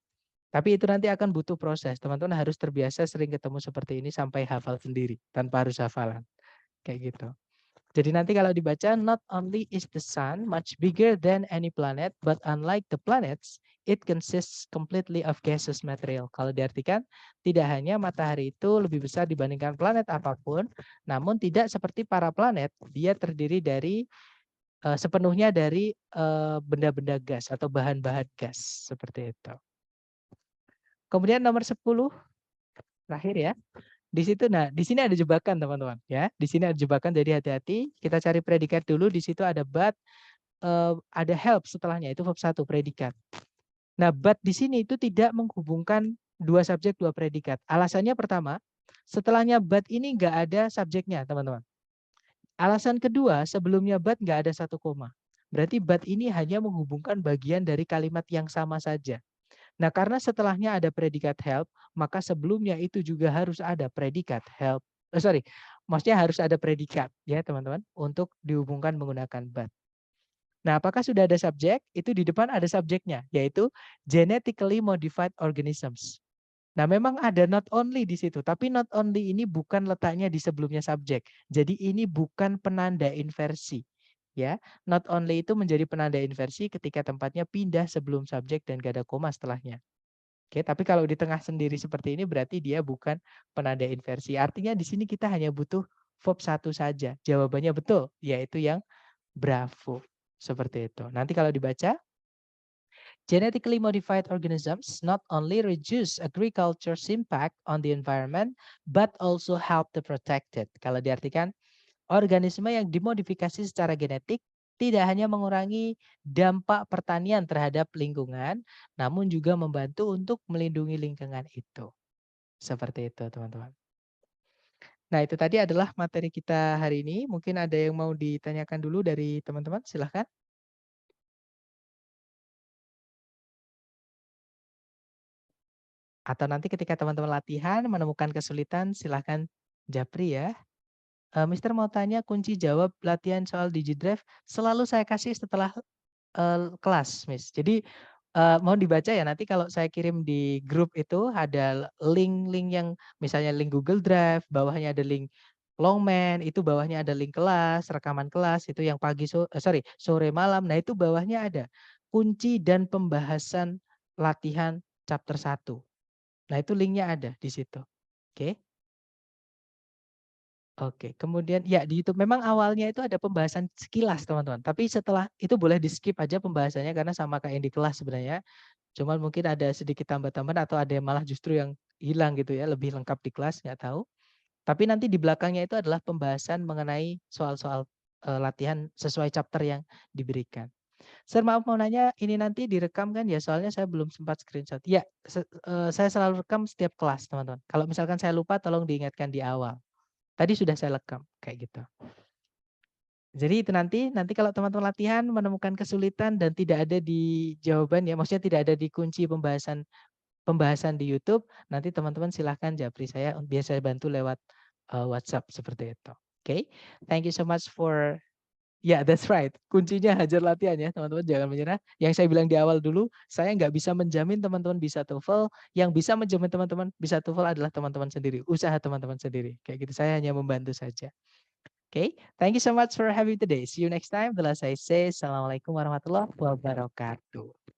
Tapi itu nanti akan butuh proses. Teman-teman harus terbiasa sering ketemu seperti ini sampai hafal sendiri tanpa harus hafalan. Kayak gitu. Jadi nanti kalau dibaca, not only is the sun much bigger than any planet, but unlike the planets, it consists completely of gaseous material. Kalau diartikan, tidak hanya matahari itu lebih besar dibandingkan planet apapun, namun tidak seperti para planet, dia terdiri dari sepenuhnya dari benda-benda gas atau bahan-bahan gas. Seperti itu. Kemudian nomor 10, terakhir ya. Di situ, nah di sini ada jebakan teman-teman ya. Di sini ada jebakan, jadi hati-hati. Kita cari predikat dulu. Di situ ada but, ada help setelahnya itu verb 1 predikat. Nah but di sini itu tidak menghubungkan dua subjek dua predikat. Alasannya pertama, setelahnya but ini nggak ada subjeknya teman-teman. Alasan kedua, sebelumnya but nggak ada satu koma. Berarti but ini hanya menghubungkan bagian dari kalimat yang sama saja. Nah, karena setelahnya ada predikat help, maka sebelumnya itu juga harus ada predikat help. Maksudnya harus ada predikat ya teman-teman untuk dihubungkan menggunakan but. Nah, apakah sudah ada subjek? Itu di depan ada subjeknya, yaitu genetically modified organisms. Nah, memang ada not only di situ, tapi not only ini bukan letaknya di sebelumnya subjek. Jadi ini bukan penanda inversi. Ya, not only itu menjadi penanda inversi ketika tempatnya pindah sebelum subjek dan gak ada koma setelahnya. Oke, tapi kalau di tengah sendiri seperti ini berarti dia bukan penanda inversi. Artinya di sini kita hanya butuh verb 1 saja. Jawabannya betul, yaitu yang bravo. Seperti itu. Nanti kalau dibaca, genetically modified organisms not only reduce agriculture's impact on the environment, but also help to protect it. Kalau diartikan, organisme yang dimodifikasi secara genetik tidak hanya mengurangi dampak pertanian terhadap lingkungan, namun juga membantu untuk melindungi lingkungan itu. Seperti itu, teman-teman. Nah, itu tadi adalah materi kita hari ini. Mungkin ada yang mau ditanyakan dulu dari teman-teman, silahkan. Atau nanti ketika teman-teman latihan menemukan kesulitan, silahkan japri ya. Mister mau tanya kunci jawab latihan soal DigiDrive selalu saya kasih setelah kelas, Miss. Jadi, mohon dibaca ya, nanti kalau saya kirim di grup itu ada link-link yang misalnya link Google Drive, bawahnya ada link Longman, itu bawahnya ada link kelas, rekaman kelas, itu yang sore malam. Nah, itu bawahnya ada kunci dan pembahasan latihan chapter 1. Nah, itu linknya ada di situ. Oke. Oke, kemudian ya di YouTube memang awalnya itu ada pembahasan sekilas teman-teman. Tapi setelah itu boleh di skip aja pembahasannya karena sama kayak yang di kelas sebenarnya. Cuman mungkin ada sedikit tambah-tambahan atau ada yang malah justru yang hilang gitu ya, lebih lengkap di kelas nggak tahu. Tapi nanti di belakangnya itu adalah pembahasan mengenai soal-soal, latihan sesuai chapter yang diberikan. Sir, maaf mau nanya, ini nanti direkam kan ya? Soalnya saya belum sempat screenshot. Ya, saya selalu rekam setiap kelas, teman-teman. Kalau misalkan saya lupa tolong diingatkan di awal. Tadi sudah saya rekam, kayak gitu. Jadi itu nanti kalau teman-teman latihan menemukan kesulitan dan tidak ada di jawaban ya, maksudnya tidak ada di kunci pembahasan di YouTube, nanti teman-teman silahkan japri saya, biar saya bantu lewat, WhatsApp seperti itu. Oke, thank you so much for ya, that's right. Kuncinya hajar latihan ya, teman-teman jangan menyerah. Yang saya bilang di awal dulu, saya nggak bisa menjamin teman-teman bisa TOEFL, yang bisa menjamin teman-teman bisa TOEFL adalah teman-teman sendiri, usaha teman-teman sendiri. Kayak gitu, saya hanya membantu saja. Oke, thank you so much for having today. See you next time. Telah saya say, Assalamualaikum warahmatullahi wabarakatuh.